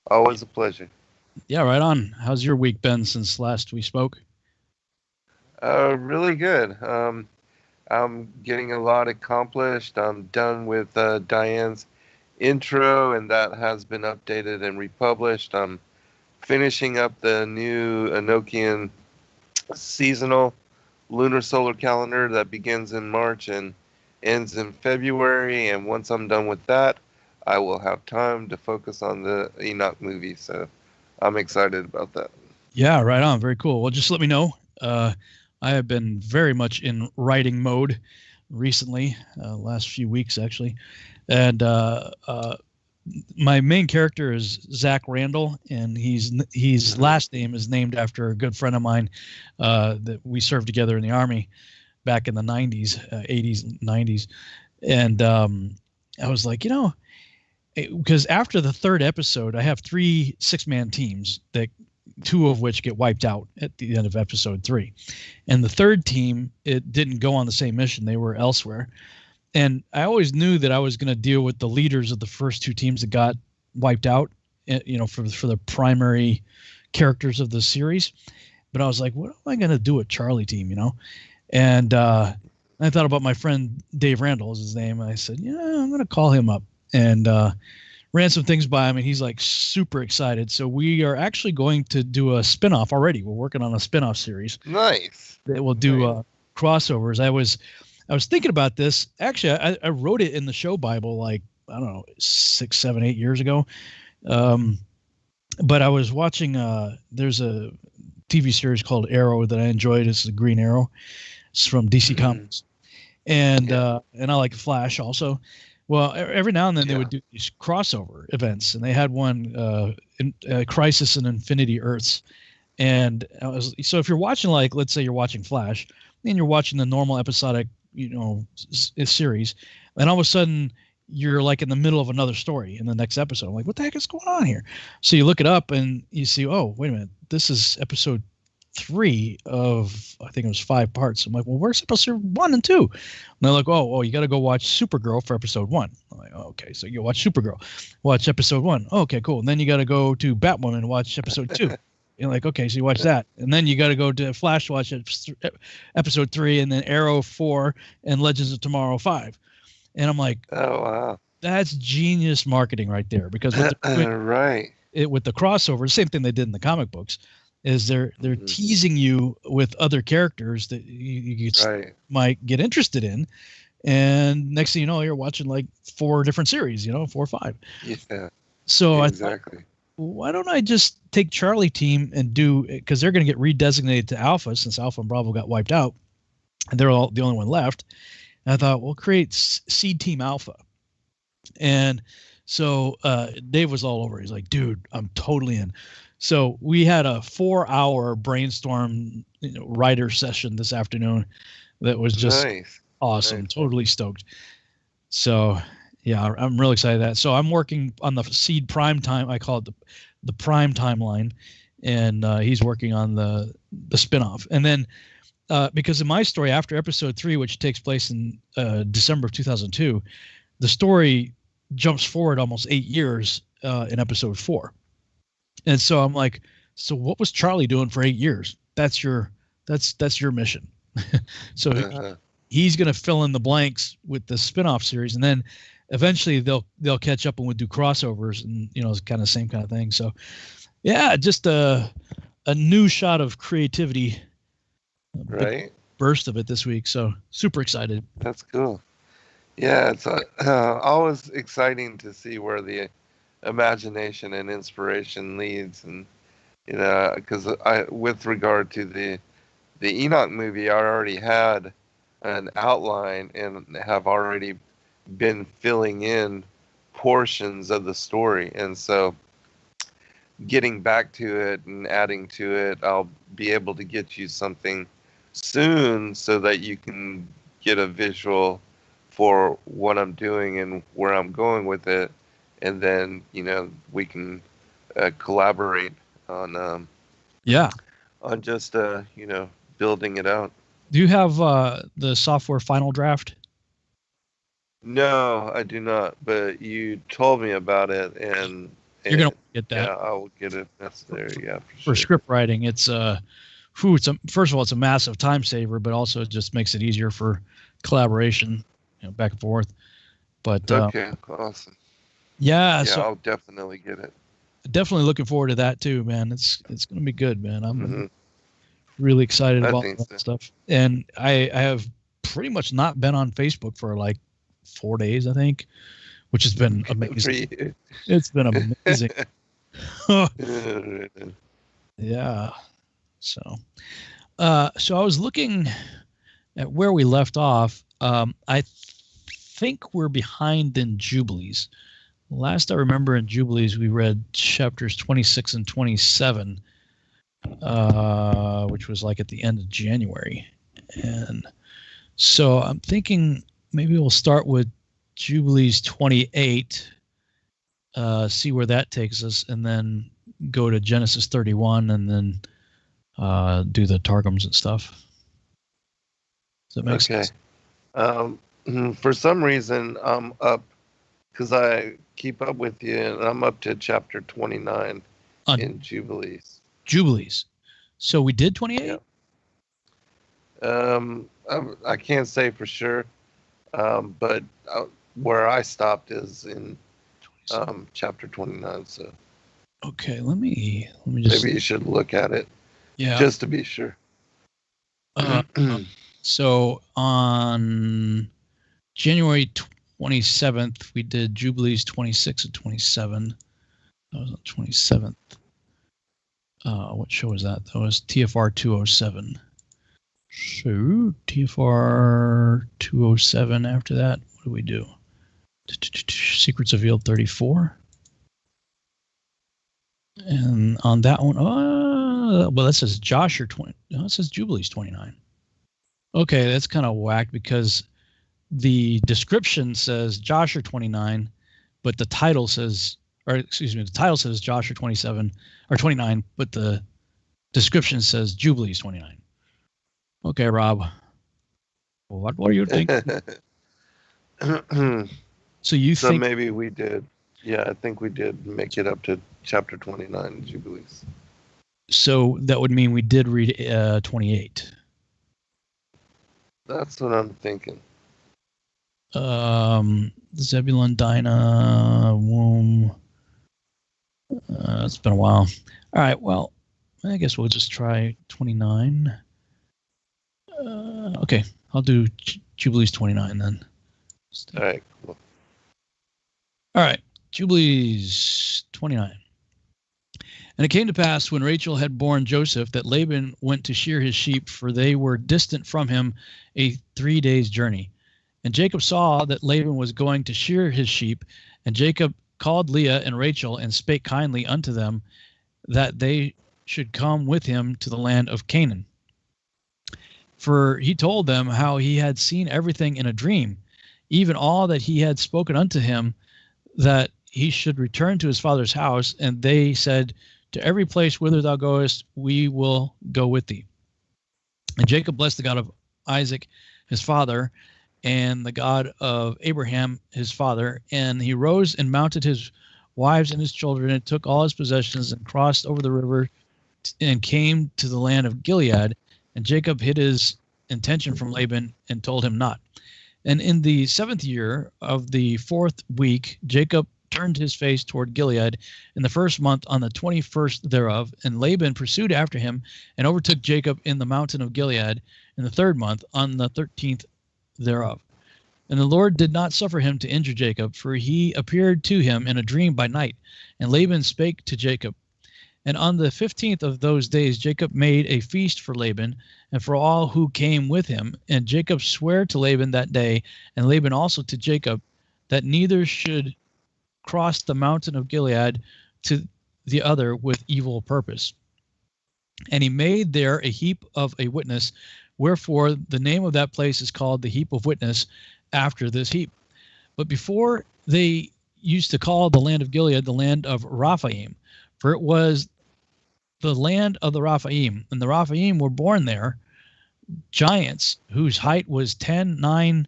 Always a pleasure. Yeah, right on. How's your week been since last we spoke? Really good. I'm getting a lot accomplished. I'm done with Diane's intro, and that has been updated and republished. I'm finishing up the new Enochian seasonal lunar solar calendar that begins in March and ends in February. And once I'm done with that, I will have time to focus on the Enoch movie. So I'm excited about that. Yeah, right on. Very cool. Well, just let me know. I have been very much in writing mode recently, last few weeks actually, and my main character is Zach Randall, and he's last name is named after a good friend of mine that we served together in the Army back in the 90s, 80s, 90s, and I was like, because after the third episode, I have 3 6-man teams that 2 of which get wiped out at the end of episode 3. And the third team, it didn't go on the same mission. They were elsewhere. And I always knew that I was going to deal with the leaders of the first 2 teams that got wiped out, for the primary characters of the series. But I was like, what am I going to do with Charlie team, And I thought about my friend Dave Randall is his name. And I said, I'm going to call him up. And ran some things by him, and he's like super excited. So we are actually going to do a spinoff already. We're working on a spinoff series. Nice. That will do crossovers. I was thinking about this. Actually, I wrote it in the show Bible like, I don't know, 6, 7, 8 years ago. But I was watching, there's a TV series called Arrow that I enjoyed. It's the Green Arrow. It's from DC Comics. And I like Flash also. Well, every now and then they would do these crossover events, and they had one, Crisis in Infinity Earths. And so if you're watching, like, let's say you're watching Flash, and you're watching the normal episodic, series, and all of a sudden you're like in the middle of another story in the next episode. I'm like, what the heck is going on here? So you look it up and you see, oh, wait a minute, this is episode 3 of, I think it was 5 parts. I'm like, well, where's episode 1 and 2? And they're like, oh, you got to go watch Supergirl for episode 1. I'm like, oh, okay, so you watch Supergirl, watch episode 1. Oh, okay, cool. And then you got to go to Batwoman and watch episode 2. You're like, okay, so you watch that, and then you got to go to Flash, watch episode 3, and then Arrow 4, and Legends of Tomorrow 5. And I'm like, oh wow, that's genius marketing right there. Because with the crossover, same thing they did in the comic books, is they're teasing you with other characters that you might get interested in, and next thing you know, you're watching like 4 different series, 4 or 5. Yeah. So exactly. I thought, why don't I just take Charlie team and do, because they're going to get redesignated to Alpha since Alpha and Bravo got wiped out, and they're all the only one left. And I thought, we'll create Seed Team Alpha. And so Dave was all over. He's like, dude, I'm totally in. So we had a 4-hour brainstorm writer session this afternoon that was just awesome. Nice. Totally stoked. So yeah, I'm really excited that. So I'm working on the Seed Prime Time. I call it the Prime Timeline, and he's working on the spinoff. And then because in my story after episode 3, which takes place in December of 2002, the story jumps forward almost 8 years in episode 4. And so I'm like, so what was Charlie doing for 8 years? That's your mission. So he's going to fill in the blanks with the spinoff series, and then eventually they'll catch up and we'll do crossovers, and it's kind of same kind of thing. So yeah, just a new shot of creativity, burst of it this week. So super excited. That's cool. Yeah, it's always exciting to see where the imagination and inspiration leads, and because with regard to the Enoch movie, I already had an outline and have already been filling in portions of the story, and so getting back to it and adding to it, I'll be able to get you something soon so that you can get a visual for what I'm doing and where I'm going with it. And then, we can collaborate on on just building it out. Do you have the software Final Draft? No, I do not. But you told me about it, and You're going to get that. Yeah, I'll get it necessary. Yeah, for sure. script writing. It's first of all, it's a massive time saver, but also it just makes it easier for collaboration, back and forth. But Okay, awesome. yeah, Yeah, so I'll definitely get it. definitely looking forward to that too, man. It's going to be good, man. I'm Mm-hmm. really excited I about think that so. stuff. And I have pretty much not been on Facebook for like 4 days, I think, which has been For amazing. you. It's been amazing. Yeah. So I was looking at where we left off. I think we're behind in Jubilees. Last I remember in Jubilees, we read chapters 26 and 27, which was like at the end of January. And so I'm thinking maybe we'll start with Jubilees 28, see where that takes us, and then go to Genesis 31, and then do the Targums and stuff. Does that make sense? For some reason, I'm up because I keep up with you, and I'm up to chapter 29 in Jubilees. Jubilees. So we did 28? Yeah. I can't say for sure, but where I stopped is in chapter 29. So okay, let me just. Maybe you should look at it. Yeah. Just to be sure. So on January 27th, we did Jubilees 26 and 27. That was on 27th. What show was that? That was TFR 207. So TFR 207. After that, what do we do? Secrets Revealed 34. And on that one, well, that says Joshua 20. No, it says Jubilees 29. Okay, that's kind of whacked because the description says Joshua 29, but the title says, the title says Joshua 27 or 29, but the description says Jubilees 29. Okay, Rob. What are you thinking? So think maybe we did. Yeah, I think we did make it up to chapter 29 in Jubilees. So that would mean we did read 28. That's what I'm thinking. Zebulun, Dinah, womb. It's been a while. All right, well, I guess we'll just try 29. Okay, I'll do Jubilees 29 then. All right, cool. All right, Jubilees 29. And it came to pass when Rachel had borne Joseph that Laban went to shear his sheep, for they were distant from him a 3 days' journey. And Jacob saw that Laban was going to shear his sheep, and Jacob called Leah and Rachel and spake kindly unto them that they should come with him to the land of Canaan. For he told them how he had seen everything in a dream, even all that he had spoken unto him, that he should return to his father's house. And they said, to every place whither thou goest, we will go with thee. And Jacob blessed the God of Isaac, his father, and the God of Abraham, his father. And he rose and mounted his wives and his children, and took all his possessions, and crossed over the river, and came to the land of Gilead. And Jacob hid his intention from Laban, and told him not. And in the 7th year of the 4th week, Jacob turned his face toward Gilead in the 1st month on the 21st thereof. And Laban pursued after him, and overtook Jacob in the mountain of Gilead in the 3rd month on the 13th thereof. And the Lord did not suffer him to injure Jacob, for he appeared to him in a dream by night. And Laban spake to Jacob. And on the 15th of those days, Jacob made a feast for Laban and for all who came with him. And Jacob sware to Laban that day, and Laban also to Jacob, that neither should cross the mountain of Gilead to the other with evil purpose. And he made there a heap of a witness, wherefore the name of that place is called the heap of witness, after this heap. But before they used to call the land of Gilead the land of Raphaim, for it was the land of the Raphaim, and the Raphaim were born there, giants whose height was 10, 9,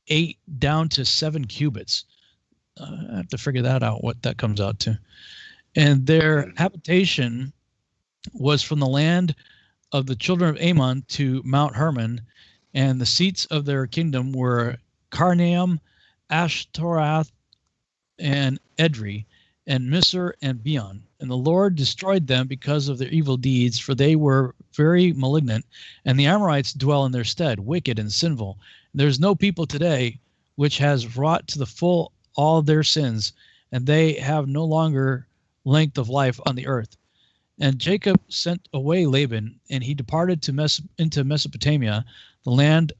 8 down to 7 cubits. I have to figure that out, what that comes out to. And their habitation was from the land of the children of Ammon to Mount Hermon, and the seats of their kingdom were Karnaim, Ashtaroth, and Edrei, and Misr and Beon. And the Lord destroyed them because of their evil deeds, for they were very malignant, and the Amorites dwell in their stead, wicked and sinful. There is no people today which has wrought to the full all their sins, and they have no longer length of life on the earth. And Jacob sent away Laban, and he departed into Mesopotamia, the land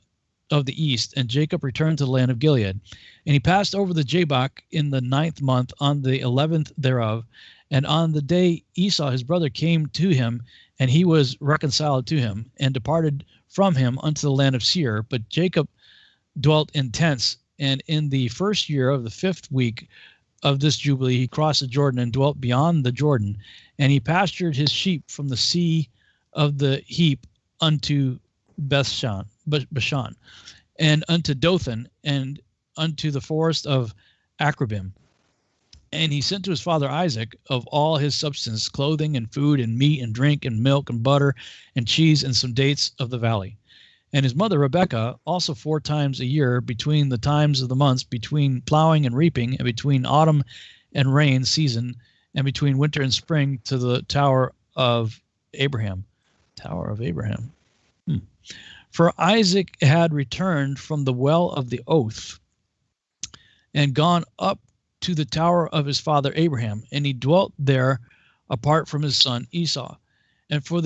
of the east, and Jacob returned to the land of Gilead. And he passed over the Jabbok in the 9th month, on the 11th thereof. And on the day Esau his brother came to him, and he was reconciled to him, and departed from him unto the land of Seir. But Jacob dwelt in tents, and in the first year of the 5th week of this Jubilee, he crossed the Jordan and dwelt beyond the Jordan. And he pastured his sheep from the sea of the heap unto Bashan, and unto Dothan, and unto the forest of Akrabim. And he sent to his father Isaac of all his substance, clothing and food and meat and drink and milk and butter and cheese and some dates of the valley. And his mother Rebekah also 4 times a year, between the times of the months, between plowing and reaping, and between autumn and rain season, and between winter and spring, to the Tower of Abraham. Tower of Abraham. For Isaac had returned from the well of the oath, and gone up to the tower of his father Abraham, and he dwelt there apart from his son Esau. And for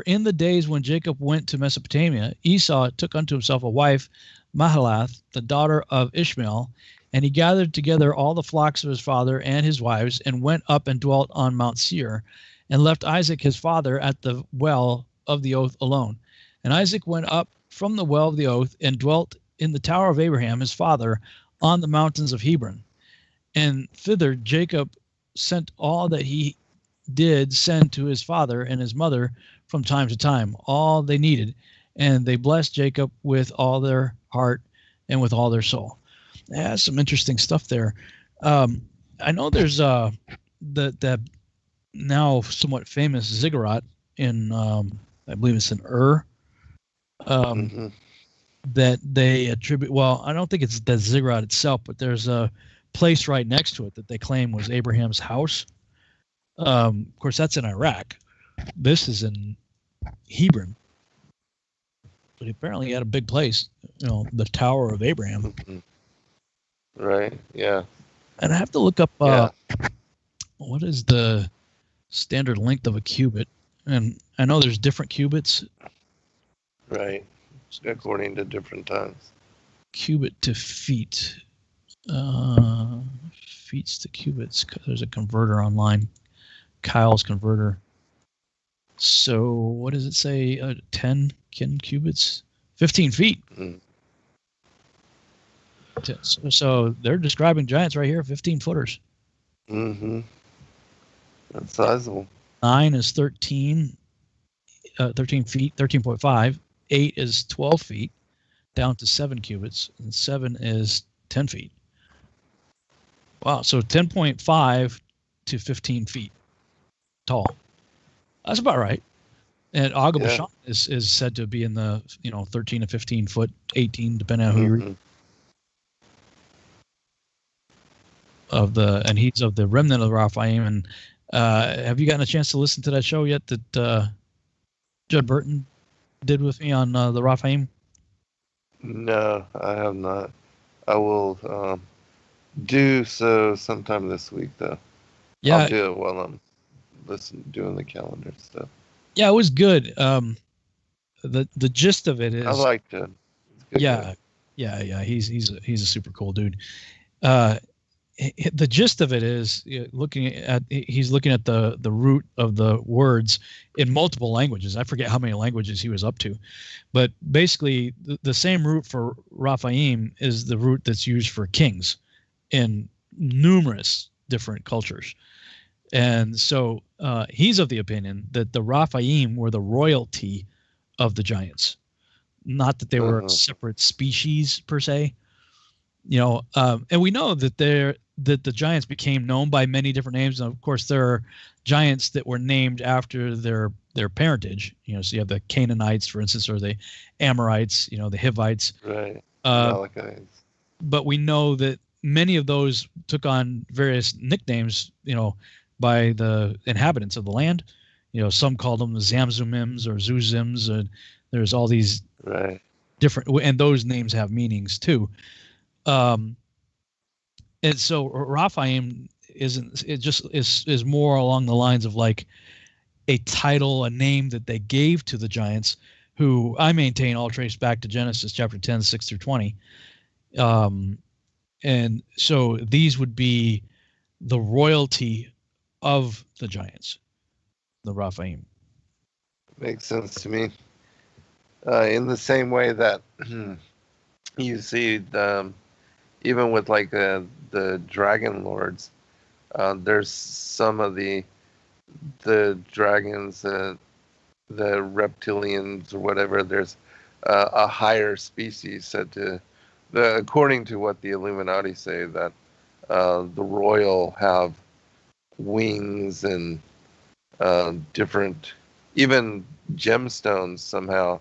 in the days when Jacob went to Mesopotamia, Esau took unto himself a wife, Mahalath, the daughter of Ishmael, and he gathered together all the flocks of his father and his wives, and went up and dwelt on Mount Seir, and left Isaac his father at the well of the oath alone. And Isaac went up from the well of the oath, and dwelt in the tower of Abraham his father, on the mountains of Hebron. And thither Jacob sent all that he did send to his father and his mother from time to time, all they needed. And they blessed Jacob with all their heart and with all their soul. It has some interesting stuff there. I know there's the now somewhat famous ziggurat in, I believe it's in Ur, that they attribute, well, I don't think it's the ziggurat itself, but there's a place right next to it that they claim was Abraham's house. Of course, that's in Iraq. This is in Hebron. But apparently he had a big place, the Tower of Abraham. Right, yeah. And I have to look up what is the standard length of a cubit. And I know there's different cubits. Right. According to different times. Cubit to feet. Feet to cubits. There's a converter online. Kyle's converter. So what does it say? 10 cubits? 15 feet. So they're describing giants right here, 15 footers. That's sizable. 9 is 13 feet, 13.5. 8 is 12 feet, down to 7 cubits, and 7 is 10 feet. Wow, so 10.5 to 15 feet tall. That's about right. And Og of Bashan is said to be in the 13 to 15 foot, 18 depending on who you read. And he's of the remnant of the Raphaim. And have you gotten a chance to listen to that show yet that Judd Burton did with me on the Raphaim? No, I have not. I will do so sometime this week, though. Yeah, I'll do it while I'm doing the calendar stuff. Yeah, it was good. The gist of it is I liked it. Yeah. He's a super cool dude. The gist of it is he's looking at the root of the words in multiple languages. I forget how many languages he was up to, but basically the same root for Raphaim is the root that's used for kings in numerous different cultures. And so he's of the opinion that the Raphaim were the royalty of the giants, not that they were a separate species per se. And we know that that the giants became known by many different names. And of course, there are giants that were named after their parentage. So you have the Canaanites, for instance, or the Amorites. The Hivites. Right. Uh, Amalekites. but we know that many of those took on various nicknames. By the inhabitants of the land. Some called them the Zamzumims or Zuzims, and there's all these different, and those names have meanings too. And so Raphaim is more along the lines of like a title, a name that they gave to the giants, who I maintain all trace back to Genesis chapter 10, 6 through 20. And so these would be the royalty of the giants, the Raphaim. Makes sense to me. In the same way that you see even with like the dragon lords, there's some of the dragons, the reptilians or whatever. There's a higher species said to, according to what the Illuminati say, that the royal have wings and different, even gemstones somehow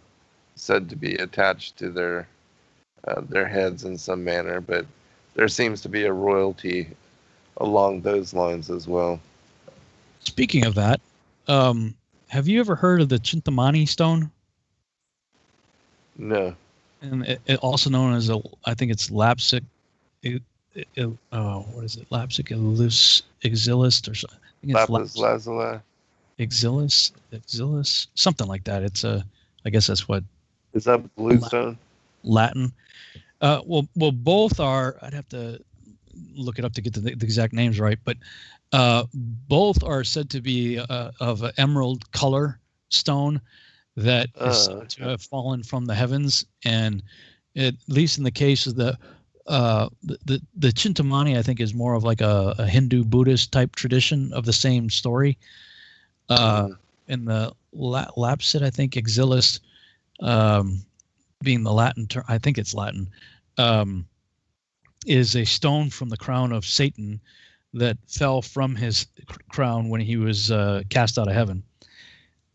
said to be attached to their heads in some manner, but there seems to be a royalty along those lines as well. Speaking of that, have you ever heard of the Chintamani stone? No. And it also known as I think it's lapsic. What is it? Lapsic exilis or something. Lapis lazuli. Exilis, something like that. It's I guess that's what. Is that bluestone? Latin. Well, both are. I'd have to look it up to get the exact names right, but both are said to be of an emerald color stone that is said to have fallen from the heavens, and at least in the case of the Chintamani, I think is more of like a Hindu Buddhist type tradition of the same story. In the lapsid, I think exilis, being the Latin term, I think it's Latin, is a stone from the crown of Satan that fell from his crown when he was cast out of heaven.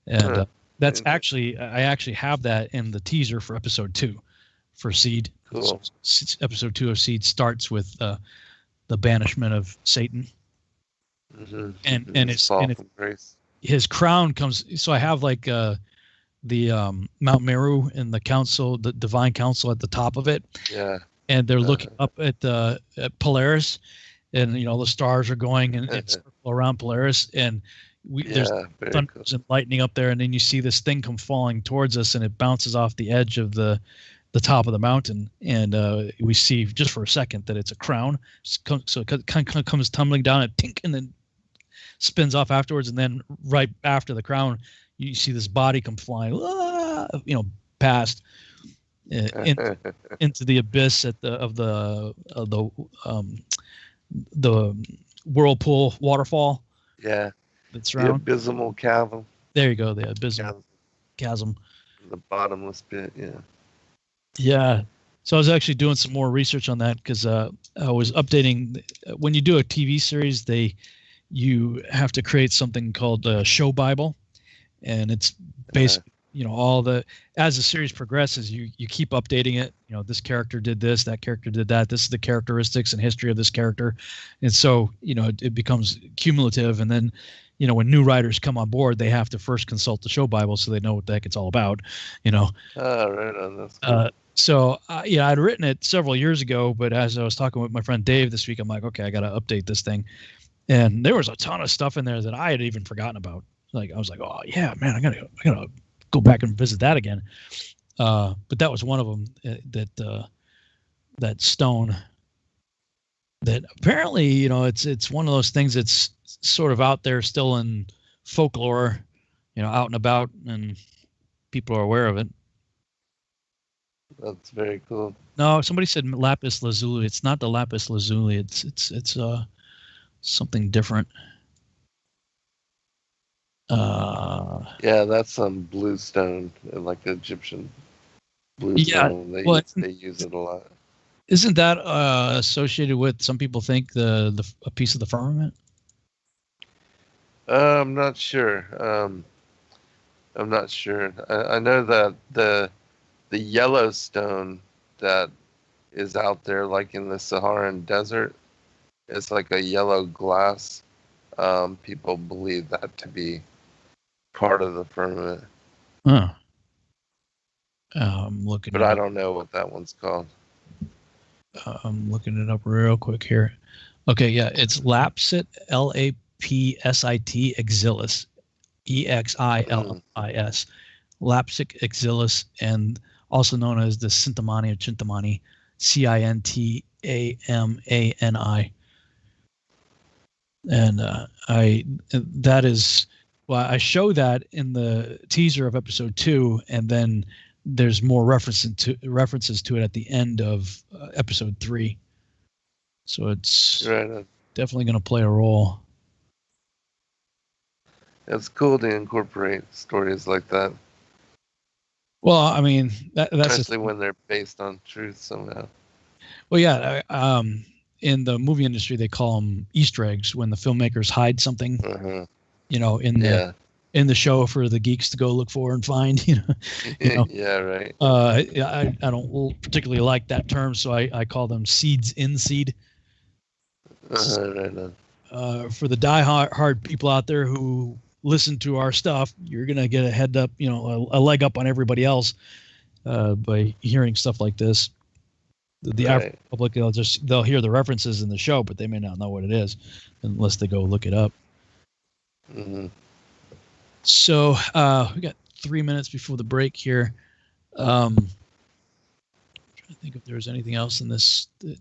And that's actually, I actually have that in the teaser for episode 2 for Seed. Cool. Episode 2 of Seed starts with the banishment of Satan. Mm-hmm. And his crown comes. So I have like the Mount Meru and the council, the divine council at the top of it. Yeah. And they're looking up at Polaris, and the stars are going and circle around Polaris, and there's thunders and lightning up there, and then you see this thing come falling towards us, and it bounces off the edge of the top of the mountain, and we see just for a second that it's a crown. So it kind of comes tumbling down and tink, and then spins off afterwards, and then right after the crown, you see this body come flying, past into the abyss of the whirlpool waterfall. Yeah, that's around the abysmal chasm. There you go, the abysmal chasm. The bottomless pit. Yeah. Yeah. So I was actually doing some more research on that because I was updating. When you do a TV series, you have to create something called a show Bible, and it's basically as the series progresses, you keep updating it. This character did this, that character did that. This is the characteristics and history of this character, and so it becomes cumulative. And then when new writers come on board, they have to first consult the show Bible so they know what the heck it's all about. Right on. That's cool. So I'd written it several years ago, but as I was talking with my friend Dave this week, I'm like, okay, I got to update this thing. And there was a ton of stuff in there that I had even forgotten about. Like I was like, oh yeah, man, I gotta go back and visit that again. But that was one of them, that stone that apparently, it's one of those things that's sort of out there still in folklore, out and about, and people are aware of it. That's very cool. No, somebody said lapis lazuli. It's not the lapis lazuli. It's something different. Yeah, that's some bluestone, like Egyptian bluestone. They use it a lot. Isn't that associated with, some people think, the a piece of the firmament? I'm not sure. I'm not sure. I know that the Yellowstone that is out there, like in the Saharan desert, it's like a yellow glass. People believe that to be part of the firmament, Huh. I'm looking but it I up. don't know what that one's called. I'm looking it up real quick here. Okay, yeah, it's Lapsit, Lapsit exilis, Exillis, Lapsic exilis, and also known as the Cintamani or Chintamani, Cintamani. And that is, well, I show that in the teaser of episode 2, and then there's more references to it at the end of episode 3. So it's Right. definitely going to play a role. It's cool to incorporate stories like that, Well, I mean, that's especially when they're based on truth somehow. well, yeah. In the movie industry, they call them Easter eggs, when the filmmakers hide something, Uh-huh. in the show for the geeks to go look for and find. Yeah, right. I don't particularly like that term, so I call them seeds in seed. Right on. For the die-hard people out there who listen to our stuff, you're gonna get a head up, a leg up on everybody else by hearing stuff like this. The average public, they'll hear the references in the show, but they may not know what it is unless they go look it up. Mm-hmm. So we got 3 minutes before the break here. I'm trying to think if there was anything else in this that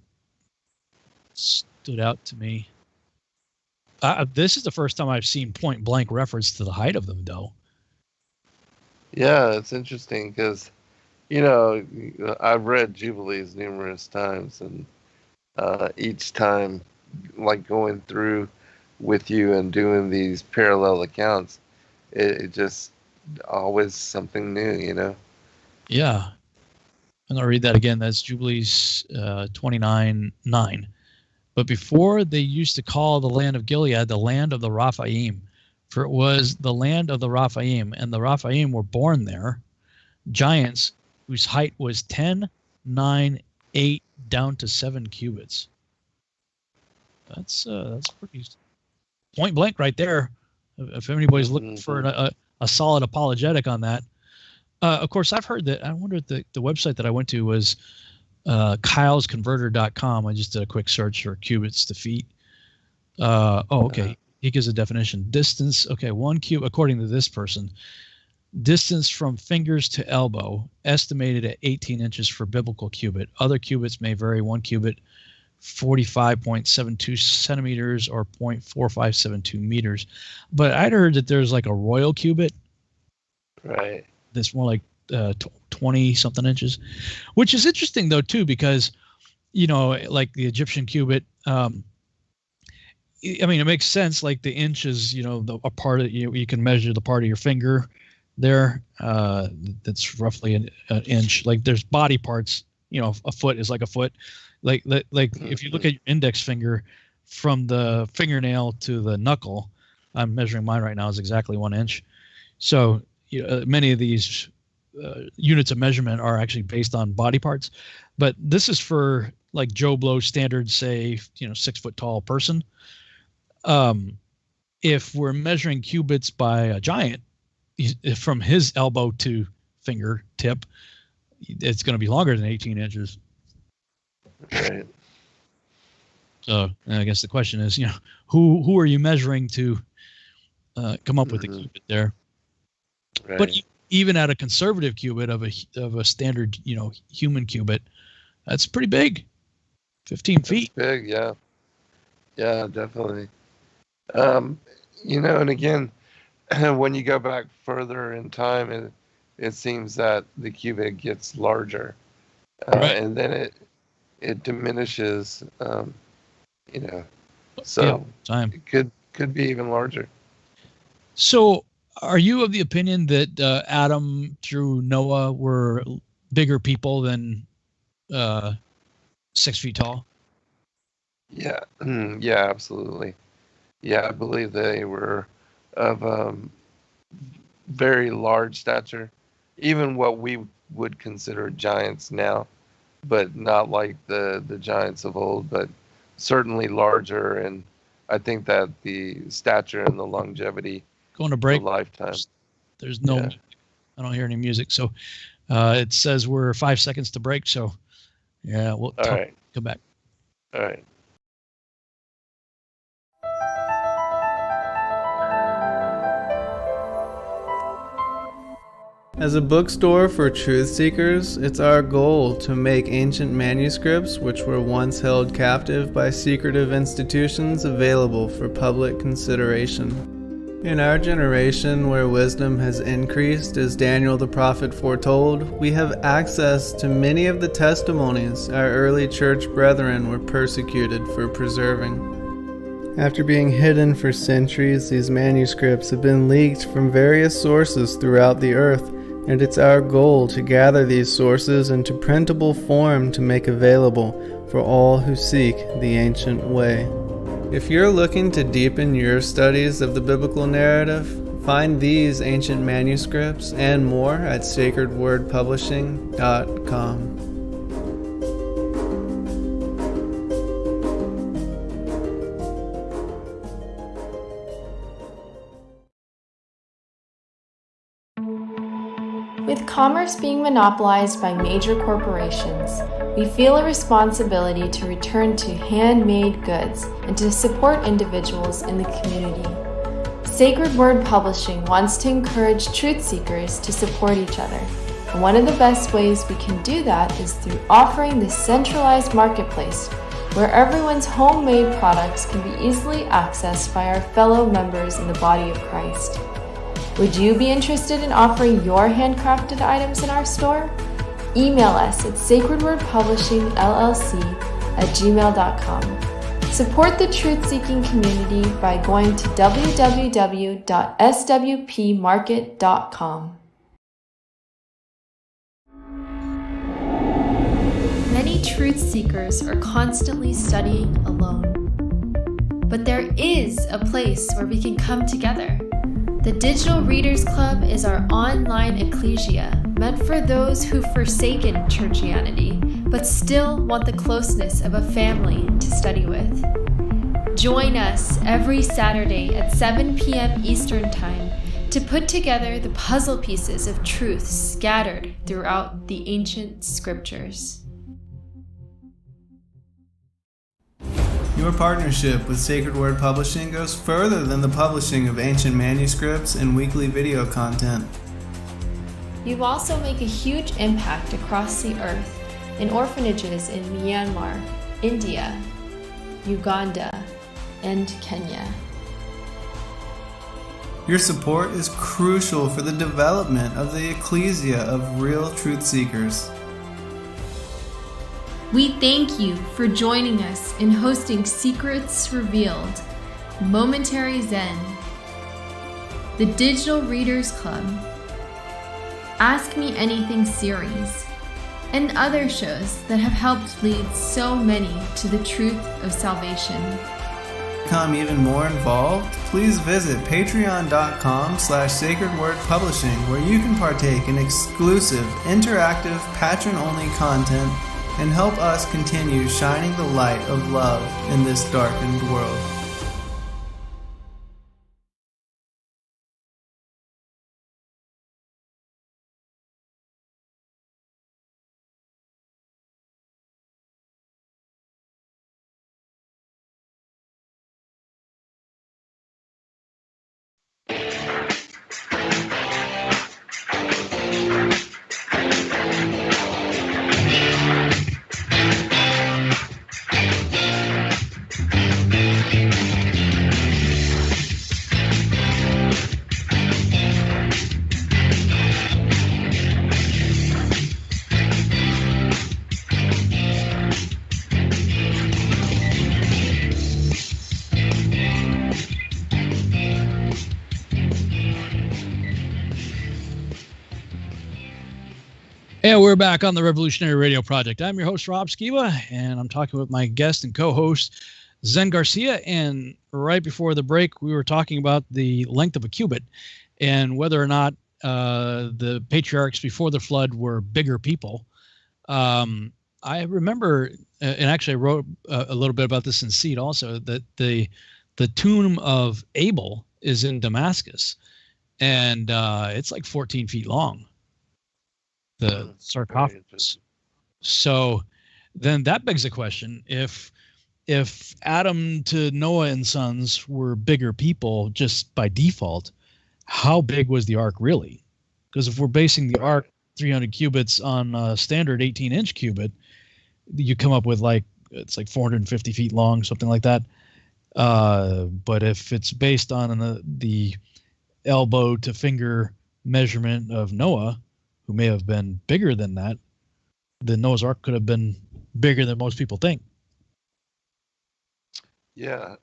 stood out to me. This is the first time I've seen point blank reference to the height of them, though. Yeah, it's interesting because, I've read Jubilees numerous times, and each time, like going through with you and doing these parallel accounts, it just always something new. Yeah. I'm going to read that again. That's Jubilees 29:9. But before, they used to call the land of Gilead the land of the Raphaim, for it was the land of the Raphaim, and the Raphaim were born there, giants whose height was 10, 9, 8, down to 7 cubits. That's pretty point blank right there. If anybody's looking for a solid apologetic on that. Of course, I've heard that. I wonder if the website that I went to was kylesconverter.com. I just did a quick search for cubits to feet. Okay. He gives a definition. Distance, 1 cubit, according to this person. Distance from fingers to elbow, estimated at 18 inches for biblical cubit. Other cubits may vary. 1 cubit, 45.72 centimeters or 0.4572 meters. But I'd heard that there's like a royal cubit. Right. That's more like 20 something inches, which is interesting though too, because like the Egyptian cubit, I mean, it makes sense. Like the inch is, a part of you can measure the part of your finger there. That's roughly an inch. Like there's body parts, a foot is like a foot. Like if you look at your index finger from the fingernail to the knuckle, I'm measuring mine right now, is exactly 1 inch. So many of these units of measurement are actually based on body parts, but this is for like Joe Blow standard, say 6 foot tall person. If we're measuring cubits by a giant, from his elbow to fingertip, it's going to be longer than 18 inches. Right. So I guess the question is, who are you measuring to come up with a cubit there? Right. But even at a conservative cubit of a standard, human cubit, that's pretty big. 15 feet. That's big, yeah. Yeah, definitely. And again, when you go back further in time, it seems that the cubit gets larger, Right. and then it diminishes. So time. It could be even larger. So, are you of the opinion that Adam through Noah were bigger people than 6 feet tall. Yeah, yeah, absolutely. Yeah, I believe they were of very large stature, even what we would consider giants now, but not like the giants of old, but certainly larger. And I think that the stature and the longevity, Going to the break. lifetime. There's no, Yeah. I don't hear any music. So it says we're 5 seconds to break. So yeah, we'll All right. come back. All right. As a bookstore for truth seekers, it's our goal to make ancient manuscripts which were once held captive by secretive institutions available for public consideration. In our generation, where wisdom has increased as Daniel the prophet foretold, we have access to many of the testimonies our early church brethren were persecuted for preserving. After being hidden for centuries, these manuscripts have been leaked from various sources throughout the earth, and it's our goal to gather these sources into printable form to make available for all who seek the ancient way. If you're looking to deepen your studies of the biblical narrative, find these ancient manuscripts and more at sacredwordpublishing.com. With commerce being monopolized by major corporations, we feel a responsibility to return to handmade goods and to support individuals in the community. Sacred Word Publishing wants to encourage truth seekers to support each other, and one of the best ways we can do that is through offering this centralized marketplace where everyone's homemade products can be easily accessed by our fellow members in the body of Christ. Would you be interested in offering your handcrafted items in our store? Email us at sacredwordpublishingllc@gmail.com. Support the truth-seeking community by going to www.swpmarket.com. Many truth seekers are constantly studying alone. But there is a place where we can come together. The Digital Readers Club is our online ecclesia meant for those who've forsaken churchianity but still want the closeness of a family to study with. Join us every Saturday at 7 p.m. Eastern Time to put together the puzzle pieces of truth scattered throughout the ancient scriptures. Your partnership with Sacred Word Publishing goes further than the publishing of ancient manuscripts and weekly video content. You also make a huge impact across the earth in orphanages in Myanmar, India, Uganda, and Kenya. Your support is crucial for the development of the ecclesia of real truth seekers. We thank you for joining us in hosting Secrets Revealed, Momentary Zen, the Digital Readers Club, Ask Me Anything series, and other shows that have helped lead so many to the truth of salvation. To become even more involved, please visit patreon.com/sacredwordpublishing, where you can partake in exclusive, interactive, patron-only content and help us continue shining the light of love in this darkened world. And we're back on the Revolutionary Radio Project. I'm your host, Rob Skiba, and I'm talking with my guest and co-host, Zen Garcia. And right before the break, we were talking about the length of a cubit and whether or not the patriarchs before the flood were bigger people. I remember, and actually I wrote a little bit about this in Seed also, that the tomb of Abel is in Damascus, and it's like 14 feet long, the sarcophagus. So then that begs the question, if Adam to Noah and sons were bigger people just by default, how big was the ark really? Because if we're basing the ark 300 cubits on a standard 18-inch cubit, you come up with it's like 450 feet long, something like that. But if it's based on the elbow to finger measurement of Noah, who may have been bigger than that, then Noah's Ark could have been bigger than most people think. Yeah,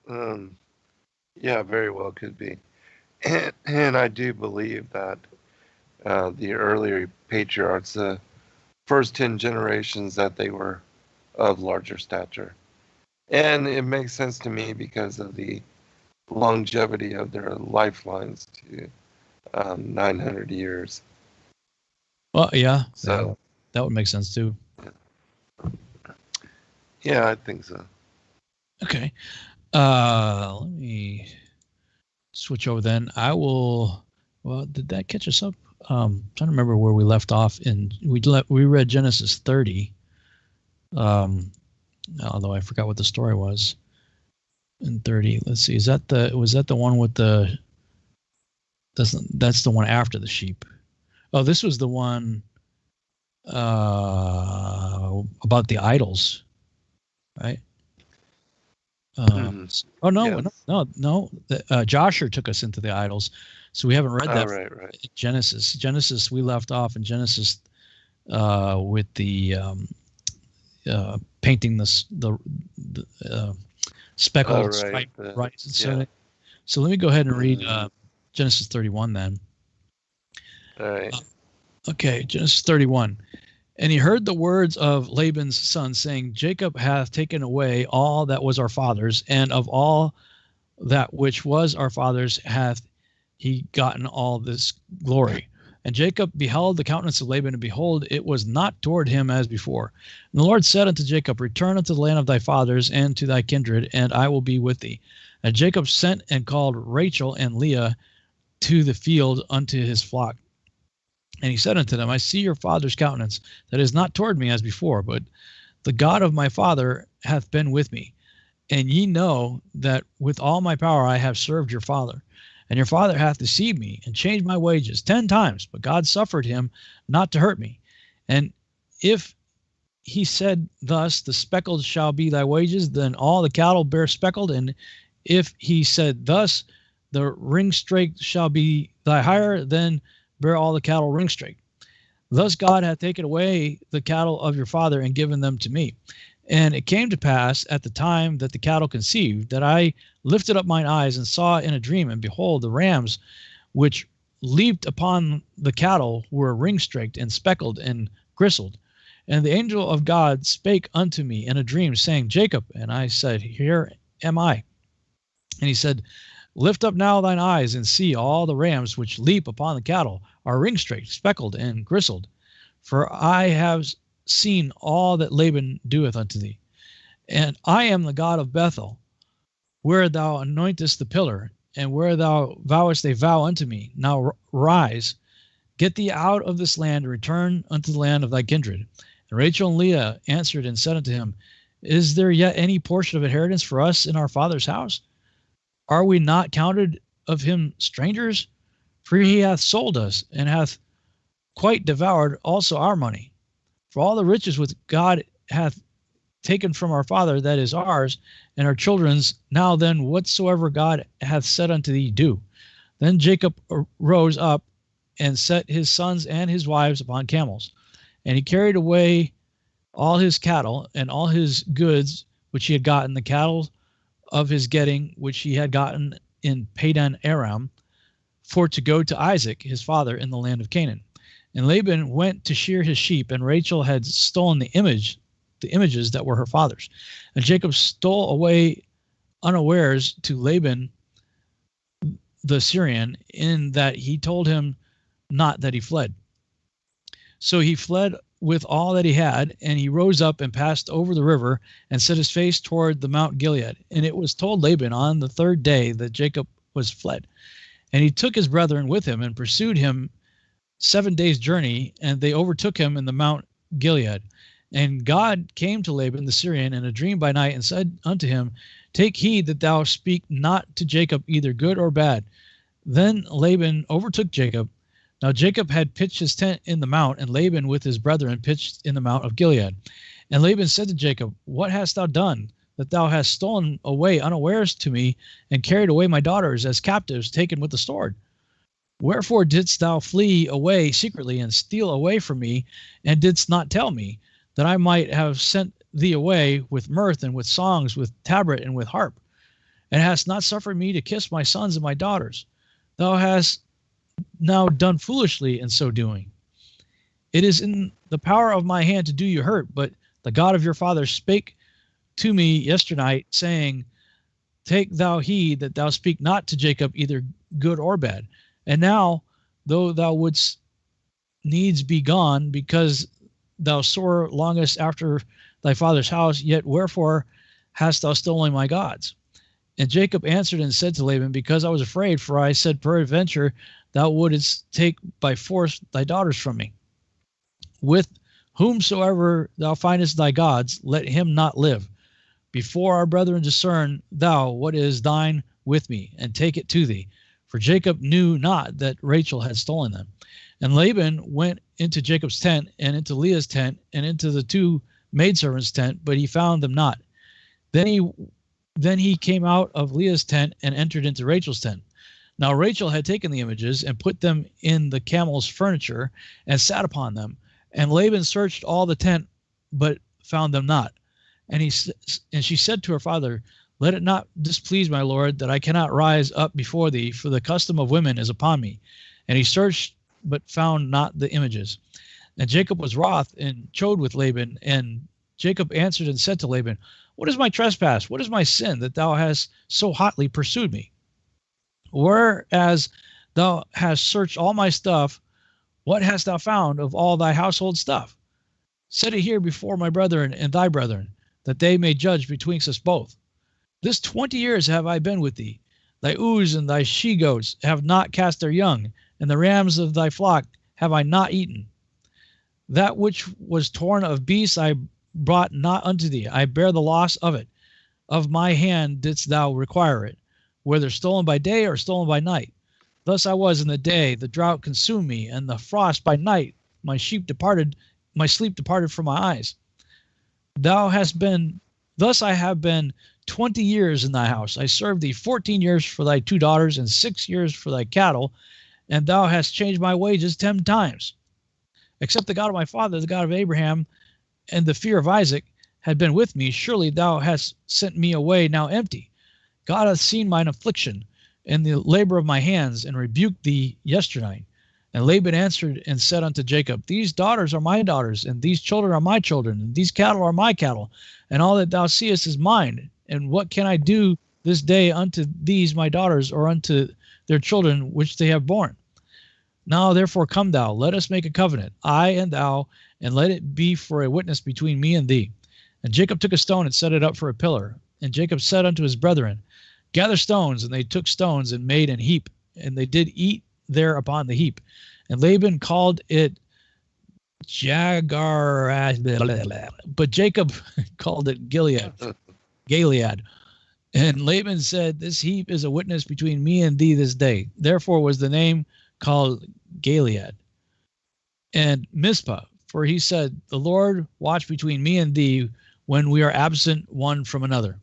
very well could be. And I do believe that the earlier patriarchs, the first 10 generations, that they were of larger stature. And it makes sense to me because of the longevity of their lifelines to 900 years. Well, yeah. So that would make sense too. Yeah, I think so. Okay. Let me switch over then. Did that catch us up? Trying to remember where we left off we read Genesis 30. Although I forgot what the story was in 30. Let's see. Was that the one with that's the one after the sheep. Oh, this was the one about the idols, right? Oh no, yes. no. Joshua took us into the idols, so we haven't read that. Right. Genesis, we left off in Genesis with the painting the speckled stripe, right? So let me go ahead and read Genesis 31 then. All right. Okay, Genesis 31. And he heard the words of Laban's son, saying, Jacob hath taken away all that was our father's, and of all that which was our father's hath he gotten all this glory. And Jacob beheld the countenance of Laban, and behold, it was not toward him as before. And the Lord said unto Jacob, Return unto the land of thy fathers and to thy kindred, and I will be with thee. And Jacob sent and called Rachel and Leah to the field unto his flock. And he said unto them, I see your father's countenance, that is not toward me as before, but the God of my father hath been with me. And ye know that with all my power I have served your father. And your father hath deceived me, and changed my wages 10 times, but God suffered him not to hurt me. And if he said thus, the speckled shall be thy wages, then all the cattle bear speckled. And if he said thus, the ringstraked shall be thy hire, then bear all the cattle ringstraked. Thus God hath taken away the cattle of your father and given them to me. And it came to pass at the time that the cattle conceived, that I lifted up mine eyes and saw in a dream, and behold, the rams which leaped upon the cattle were ringstraked and speckled and gristled. And the angel of God spake unto me in a dream, saying, Jacob. And I said, Here am I. And he said, Lift up now thine eyes, and see all the rams which leap upon the cattle are ringstraked, speckled, and gristled. For I have seen all that Laban doeth unto thee. And I am the God of Bethel, where thou anointest the pillar, and where thou vowest a vow unto me. Now rise, get thee out of this land, and return unto the land of thy kindred. And Rachel and Leah answered and said unto him, Is there yet any portion of inheritance for us in our father's house? Are we not counted of him strangers? For he hath sold us, and hath quite devoured also our money. For all the riches which God hath taken from our father, that is ours, and our children's. Now then, whatsoever God hath said unto thee, do. Then Jacob rose up, and set his sons and his wives upon camels. And he carried away all his cattle, and all his goods which he had gotten, the cattle of his getting, which he had gotten in Padan Aram, for to go to Isaac his father in the land of Canaan. And Laban went to shear his sheep, and Rachel had stolen the images that were her father's. And Jacob stole away unawares to Laban the Syrian, in that he told him not that he fled. So he fled with all that he had, and he rose up and passed over the river and set his face toward the Mount Gilead. And it was told Laban on the third day that Jacob was fled. And he took his brethren with him and pursued him 7 days' journey, and they overtook him in the Mount Gilead. And God came to Laban the Syrian in a dream by night and said unto him, Take heed that thou speak not to Jacob either good or bad. Then Laban overtook Jacob. Now Jacob had pitched his tent in the mount, and Laban with his brethren pitched in the Mount of Gilead. And Laban said to Jacob, What hast thou done, that thou hast stolen away unawares to me, and carried away my daughters as captives taken with the sword? Wherefore didst thou flee away secretly, and steal away from me, and didst not tell me, that I might have sent thee away with mirth, and with songs, with tabret, and with harp? And hast not suffered me to kiss my sons and my daughters? Thou hast now done foolishly in so doing. It is in the power of my hand to do you hurt, but the God of your father spake to me yesternight, saying, Take thou heed that thou speak not to Jacob either good or bad. And now, though thou wouldst needs be gone, because thou sore longest after thy father's house, yet wherefore hast thou stolen my gods? And Jacob answered and said to Laban, Because I was afraid, for I said, Peradventure thou wouldst take by force thy daughters from me. With whomsoever thou findest thy gods, let him not live. Before our brethren discern thou what is thine with me, and take it to thee. For Jacob knew not that Rachel had stolen them. And Laban went into Jacob's tent, and into Leah's tent, and into the two maidservants' tent, but he found them not. Then he came out of Leah's tent and entered into Rachel's tent. Now Rachel had taken the images and put them in the camel's furniture and sat upon them. And Laban searched all the tent, but found them not. And she said to her father, Let it not displease my lord, that I cannot rise up before thee, for the custom of women is upon me. And he searched, but found not the images. And Jacob was wroth and chode with Laban. And Jacob answered and said to Laban, What is my trespass? What is my sin, that thou hast so hotly pursued me? Whereas thou hast searched all my stuff, what hast thou found of all thy household stuff? Set it here before my brethren and thy brethren, that they may judge betwixt us both. This 20 years have I been with thee. Thy ewes and thy she-goats have not cast their young, and the rams of thy flock have I not eaten. That which was torn of beasts I brought not unto thee. I bear the loss of it. Of my hand didst thou require it, whether stolen by day or stolen by night. Thus I was in the day, the drought consumed me, and the frost by night. My sleep departed from my eyes. Thus I have been 20 years in thy house. I served thee 14 years for thy 2 daughters, and 6 years for thy cattle, and thou hast changed my wages 10 times. Except the God of my father, the God of Abraham, and the fear of Isaac had been with me, surely thou hast sent me away now empty. God hath seen mine affliction and the labor of my hands, and rebuked thee yesternight. And Laban answered and said unto Jacob, These daughters are my daughters, and these children are my children, and these cattle are my cattle, and all that thou seest is mine. And what can I do this day unto these my daughters, or unto their children which they have borne? Now therefore come thou, let us make a covenant, I and thou, and let it be for a witness between me and thee. And Jacob took a stone and set it up for a pillar. And Jacob said unto his brethren, Gather stones. And they took stones and made an heap, and they did eat there upon the heap. And Laban called it Jagar, but Jacob called it Gilead. And Laban said, This heap is a witness between me and thee this day. Therefore was the name called Gilead. And Mizpah, for he said, The Lord watch between me and thee when we are absent one from another.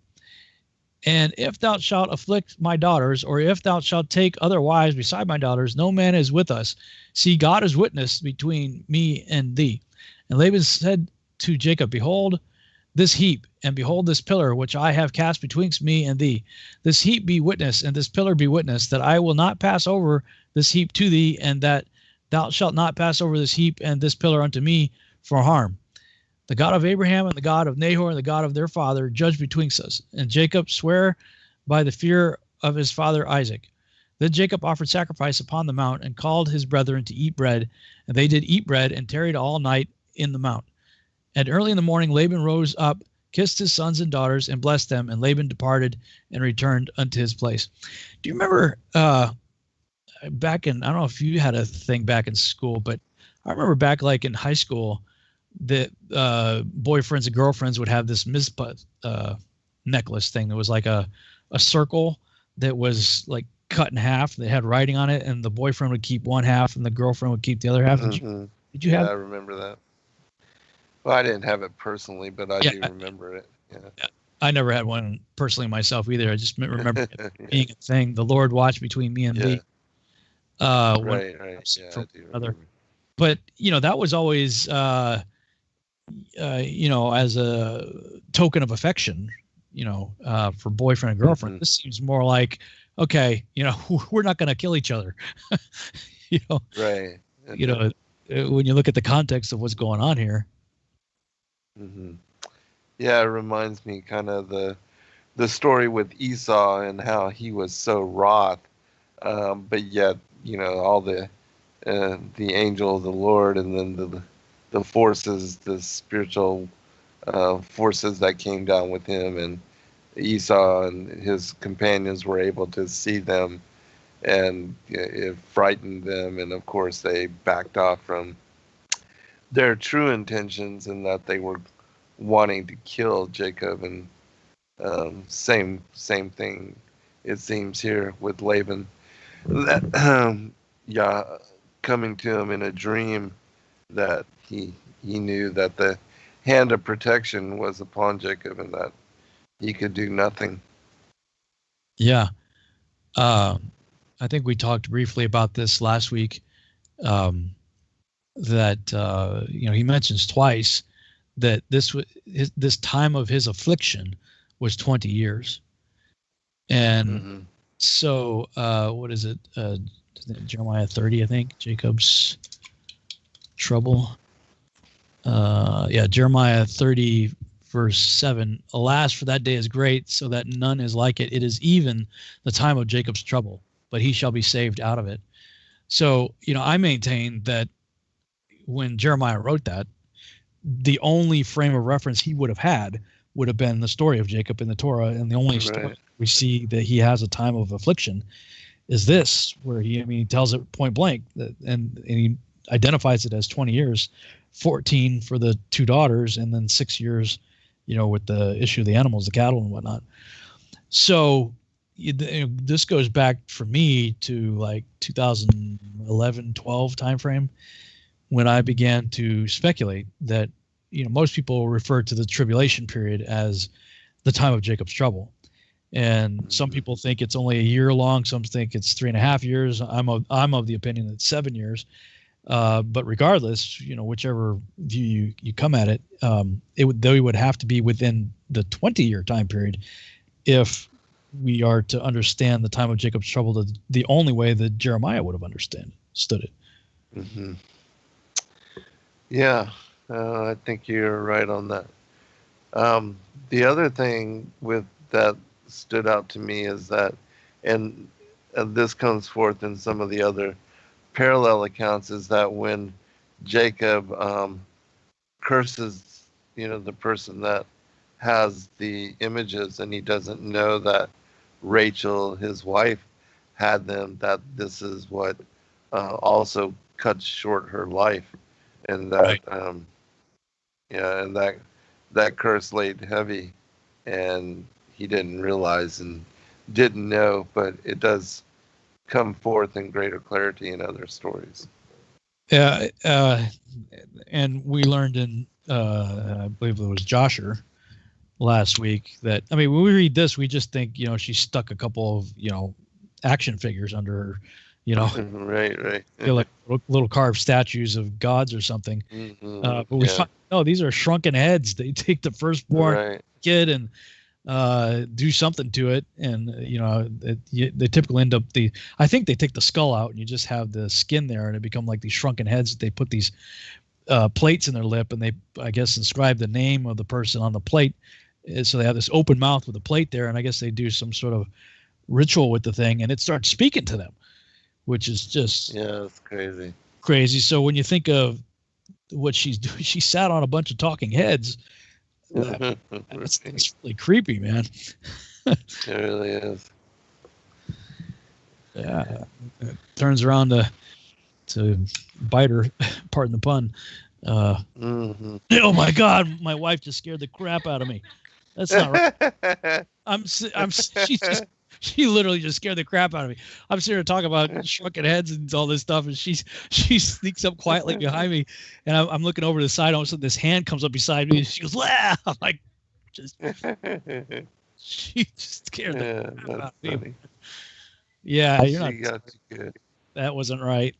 And if thou shalt afflict my daughters, or if thou shalt take other wives beside my daughters, no man is with us. See, God is witness between me and thee. And Laban said to Jacob, Behold this heap, and behold this pillar, which I have cast betwixt me and thee. This heap be witness, and this pillar be witness, that I will not pass over this heap to thee, and that Thou shalt not pass over this heap and this pillar unto me for harm. The God of Abraham and the God of Nahor and the God of their father judge betwixt us. And Jacob sware by the fear of his father Isaac. Then Jacob offered sacrifice upon the mount and called his brethren to eat bread. And they did eat bread and tarried all night in the mount. And early in the morning Laban rose up, kissed his sons and daughters, and blessed them. And Laban departed and returned unto his place. Do you remember back in, I don't know if you had a thing back in school, but I remember back like in high school that boyfriends and girlfriends would have this mizpah necklace thing that was like a circle that was like cut in half. They had writing on it, and the boyfriend would keep one half and the girlfriend would keep the other half. Mm-hmm. Did you have? I remember that. Well, I didn't have it personally, but I do remember it. Yeah. I never had one personally myself either. I just remember it being a thing. The Lord watched between me and thee. Right. Yeah, I do remember. But, that was always, as a token of affection, for boyfriend and girlfriend. Mm-hmm. This seems more like, okay, we're not going to kill each other. Right. When you look at the context of what's going on here. Mm-hmm. Yeah, it reminds me kind of the story with Esau and how he was so wroth, but yet, all the angel of the Lord, and then the forces, the spiritual forces that came down with him, and Esau and his companions were able to see them, and it frightened them, and of course they backed off from their true intentions, and that they were wanting to kill Jacob. And same thing it seems here with Laban, that coming to him in a dream, that he knew that the hand of protection was upon Jacob and that he could do nothing. Yeah. I think we talked briefly about this last week, that he mentions twice that this time of his affliction was 20 years. And so what is it? Jeremiah 30, I think, Jacob's trouble. Jeremiah 30 verse 7. Alas, for that day is great, so that none is like it. It is even the time of Jacob's trouble, but he shall be saved out of it. So, I maintain that when Jeremiah wrote that, the only frame of reference he would have had would have been the story of Jacob in the Torah, and the only story we see that he has a time of affliction is this, where he tells it point blank, and he identifies it as 20 years, 14 for the two daughters, and then 6 years, with the issue of the animals, the cattle and whatnot. So this goes back for me to like 2011, 12 timeframe, when I began to speculate that, most people refer to the tribulation period as the time of Jacob's trouble. And some people think it's only a year long. Some think it's 3.5 years. I'm of the opinion that 7 years. But regardless, whichever view you come at it, they would have to be within the 20-year time period if we are to understand the time of Jacob's trouble the only way that Jeremiah would have understood it. Mm-hmm. Yeah, I think you're right on that. The other thing with that stood out to me is that, and this comes forth in some of the other parallel accounts, is that when Jacob curses, the person that has the images, and he doesn't know that Rachel, his wife, had them, that this is what also cuts short her life, and that and that curse laid heavy, and he didn't realize and didn't know, but it does come forth in greater clarity in other stories. Yeah, and we learned in, I believe it was Joshua last week, that, when we read this, we just think, she stuck a couple of, action figures under her, Right. Feel like little carved statues of gods or something. But we find, no, these are shrunken heads. They take the firstborn kid and do something to it, and they typically end up I think they take the skull out and you just have the skin there, and it become like these shrunken heads. They put these plates in their lip, and they, I guess, inscribe the name of the person on the plate. So they have this open mouth with a plate there, and I guess they do some sort of ritual with the thing, and it starts speaking to them, which is just it's crazy. So when you think of what she's doing, she sat on a bunch of talking heads. It's really creepy, man. It really is. Yeah, it turns around to bite her. Pardon the pun. Oh my God, my wife just scared the crap out of me. That's not right. She literally just scared the crap out of me. I'm sitting here talking about shrunken heads and all this stuff, and she sneaks up quietly behind me, and I'm looking over to the side. All of a sudden, this hand comes up beside me, and she goes, "Wow!" I'm like, she just scared the crap out of me. Funny. Yeah, She got you good. That wasn't right.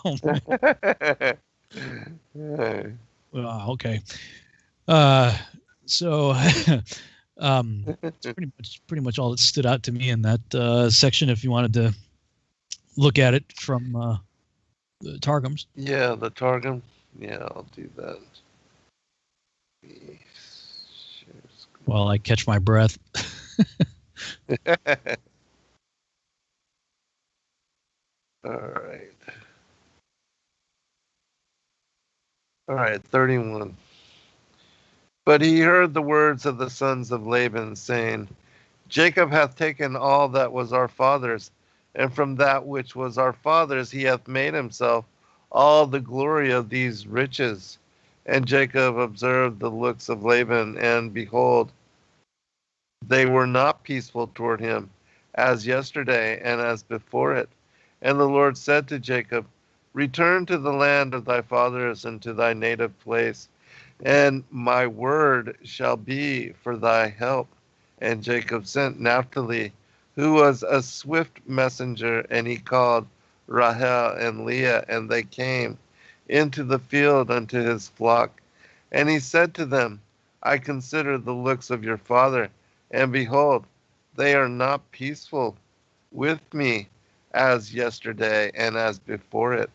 Oh, man. Okay. So it's pretty much all that stood out to me in that section. If you wanted to look at it from the Targums. Yeah, the Targum. Yeah, I'll do that. While I catch my breath. All right, 31. But he heard the words of the sons of Laban, saying, Jacob hath taken all that was our father's, and from that which was our father's he hath made himself all the glory of these riches. And Jacob observed the looks of Laban, and behold, they were not peaceful toward him, as yesterday and as before it. And the Lord said to Jacob, Return to the land of thy fathers and to thy native place, and my word shall be for thy help. And Jacob sent Naphtali, who was a swift messenger, and he called Rahel and Leah, and they came into the field unto his flock. And he said to them, I consider the looks of your father, and behold, they are not peaceful with me as yesterday and as before it.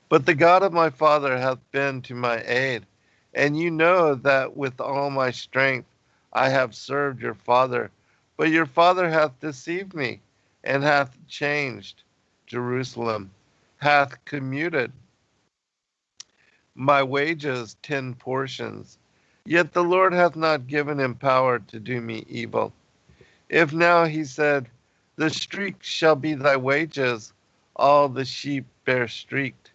But the God of my father hath been to my aid, and you know that with all my strength I have served your father. But your father hath deceived me, and hath changed Jerusalem, hath commuted my wages 10 portions. Yet the Lord hath not given him power to do me evil. If now, he said, the streak shall be thy wages, all the sheep bear streaked.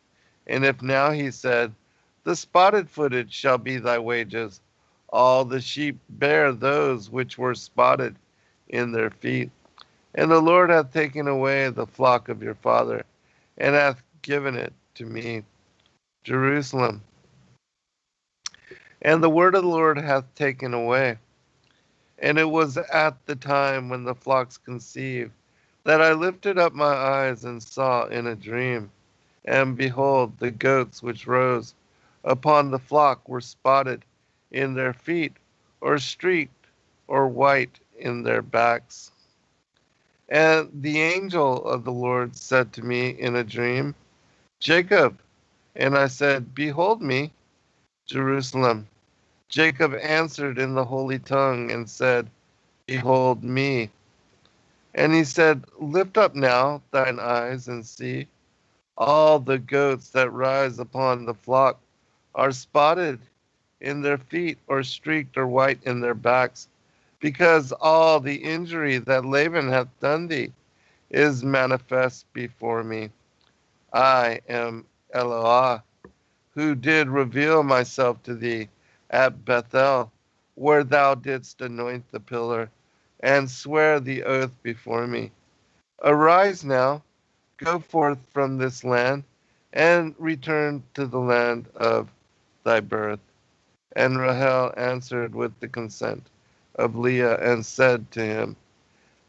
And if now, he said, the spotted-footed shall be thy wages, all the sheep bear those which were spotted in their feet. And the Lord hath taken away the flock of your father, and hath given it to me, Jerusalem. And the word of the Lord hath taken away. And it was at the time when the flocks conceived, that I lifted up my eyes and saw in a dream. And behold, the goats which rose upon the flock were spotted in their feet, or streaked, or white in their backs. And the angel of the Lord said to me in a dream, Jacob. And I said, Behold me, Jerusalem. Jacob answered in the holy tongue and said, Behold me. And he said, Lift up now thine eyes and see. All the goats that rise upon the flock are spotted in their feet, or streaked, or white in their backs, because all the injury that Laban hath done thee is manifest before me. I am Eloah, who did reveal myself to thee at Bethel, where thou didst anoint the pillar, and swear the oath before me. Arise now, go forth from this land, and return to the land of thy birth. And Rahel answered with the consent of Leah, and said to him,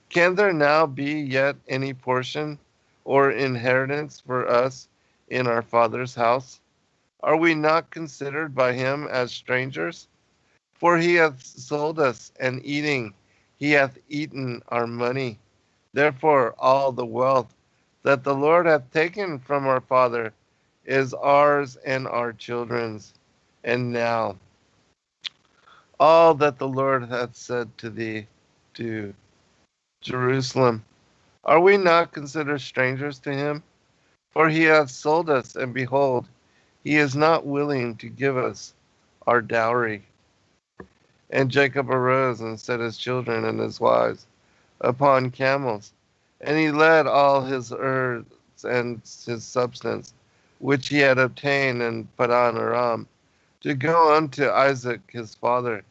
Can there now be yet any portion or inheritance for us in our father's house? Are we not considered by him as strangers? For he hath sold us, and eating he hath eaten our money. Therefore all the wealth that the Lord hath taken from our father is ours and our children's. And now all that the Lord hath said to thee, do. Jerusalem, are we not considered strangers to him? For he hath sold us, and behold, he is not willing to give us our dowry. And Jacob arose and set his children and his wives upon camels, and he led all his herds and his substance, which he had obtained in Padan Aram, to go unto Isaac his father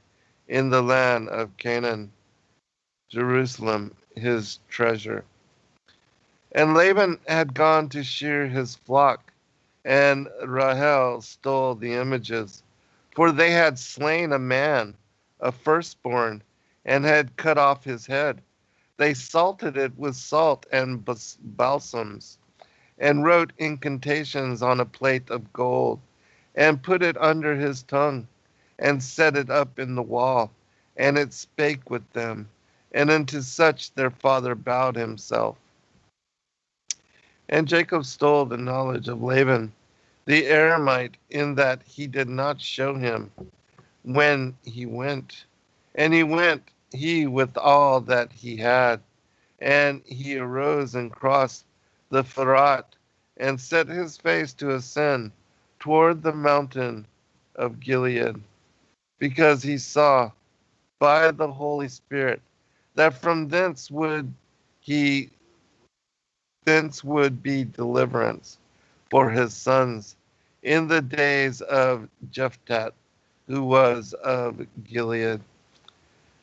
in the land of Canaan, Jerusalem his treasure. And Laban had gone to shear his flock, and Rahel stole the images, for they had slain a man, a firstborn, and had cut off his head. They salted it with salt and balsams, and wrote incantations on a plate of gold, and put it under his tongue, and set it up in the wall, and it spake with them, and unto such their father bowed himself. And Jacob stole the knowledge of Laban, the Aramite, in that he did not show him when he went. And he went, he with all that he had. And he arose and crossed the Pharat, and set his face to ascend toward the mountain of Gilead, because he saw by the Holy Spirit that from thence would be deliverance for his sons in the days of Jephthah, who was of Gilead.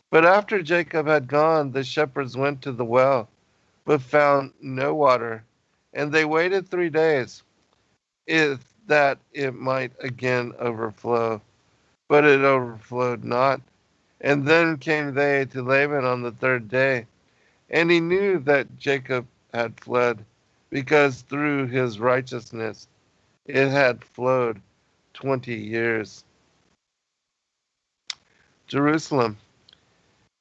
But after Jacob had gone, the shepherds went to the well, but found no water, and they waited 3 days, if that it might again overflow. But it overflowed not. And then came they to Laban on the 3rd day, and he knew that Jacob had fled, because through his righteousness it had flowed 20 years. Jerusalem.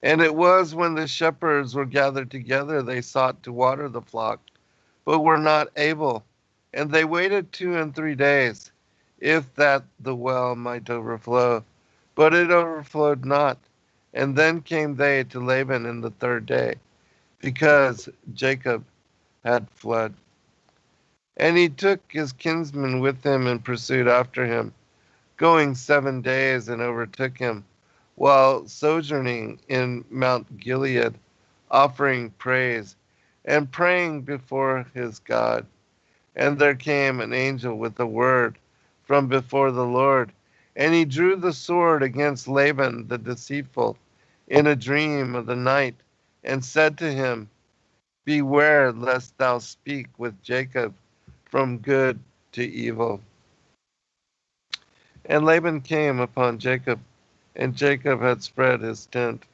And it was when the shepherds were gathered together, they sought to water the flock, but were not able. And they waited 2 and 3 days, if that the well might overflow. But it overflowed not. And then came they to Laban in the 3rd day, because Jacob had fled. And he took his kinsman with him and pursued after him, going 7 days, and overtook him, while sojourning in Mount Gilead, offering praise and praying before his God. And there came an angel with a word from before the Lord, and he drew the sword against Laban the deceitful in a dream of the night, and said to him, Beware lest thou speak with Jacob from good to evil. And Laban came upon Jacob, and Jacob had spread his tent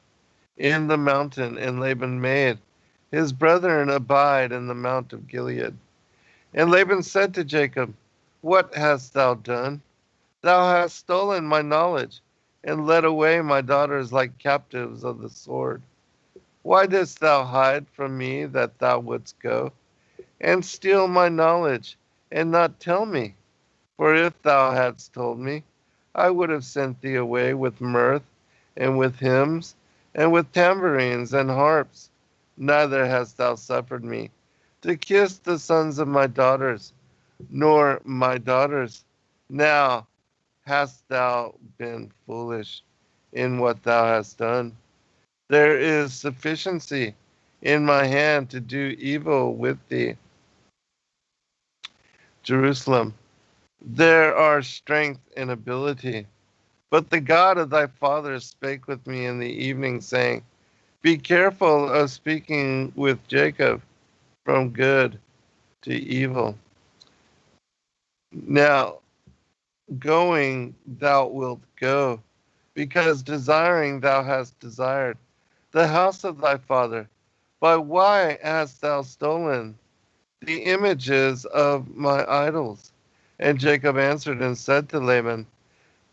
in the mountain, and Laban made his brethren abide in the mount of Gilead. And Laban said to Jacob, What hast thou done? Thou hast stolen my knowledge, and led away my daughters like captives of the sword. Why didst thou hide from me that thou wouldst go, and steal my knowledge, and not tell me? For if thou hadst told me, I would have sent thee away with mirth, and with hymns, and with tambourines and harps. Neither hast thou suffered me to kiss the sons of my daughters, nor my daughters. Now hast thou been foolish in what thou hast done. There is sufficiency in my hand to do evil with thee. Jerusalem, there are strength and ability. But the God of thy fathers spake with me in the evening, saying, Be careful of speaking with Jacob from good to evil. Now, going thou wilt go, because desiring thou hast desired the house of thy father. But why hast thou stolen the images of my idols? And Jacob answered and said to Laban,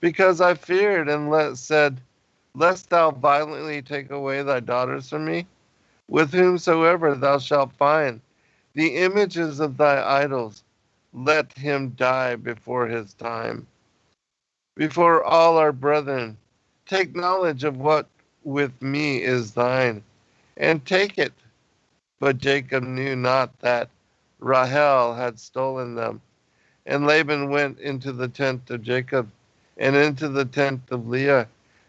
Because I feared and said, lest thou violently take away thy daughters from me? With whomsoever thou shalt find the images of thy idols, let him die before his time. Before all our brethren, take knowledge of what with me is thine, and take it. But Jacob knew not that Rahel had stolen them. And Laban went into the tent of Jacob, and into the tent of Leah,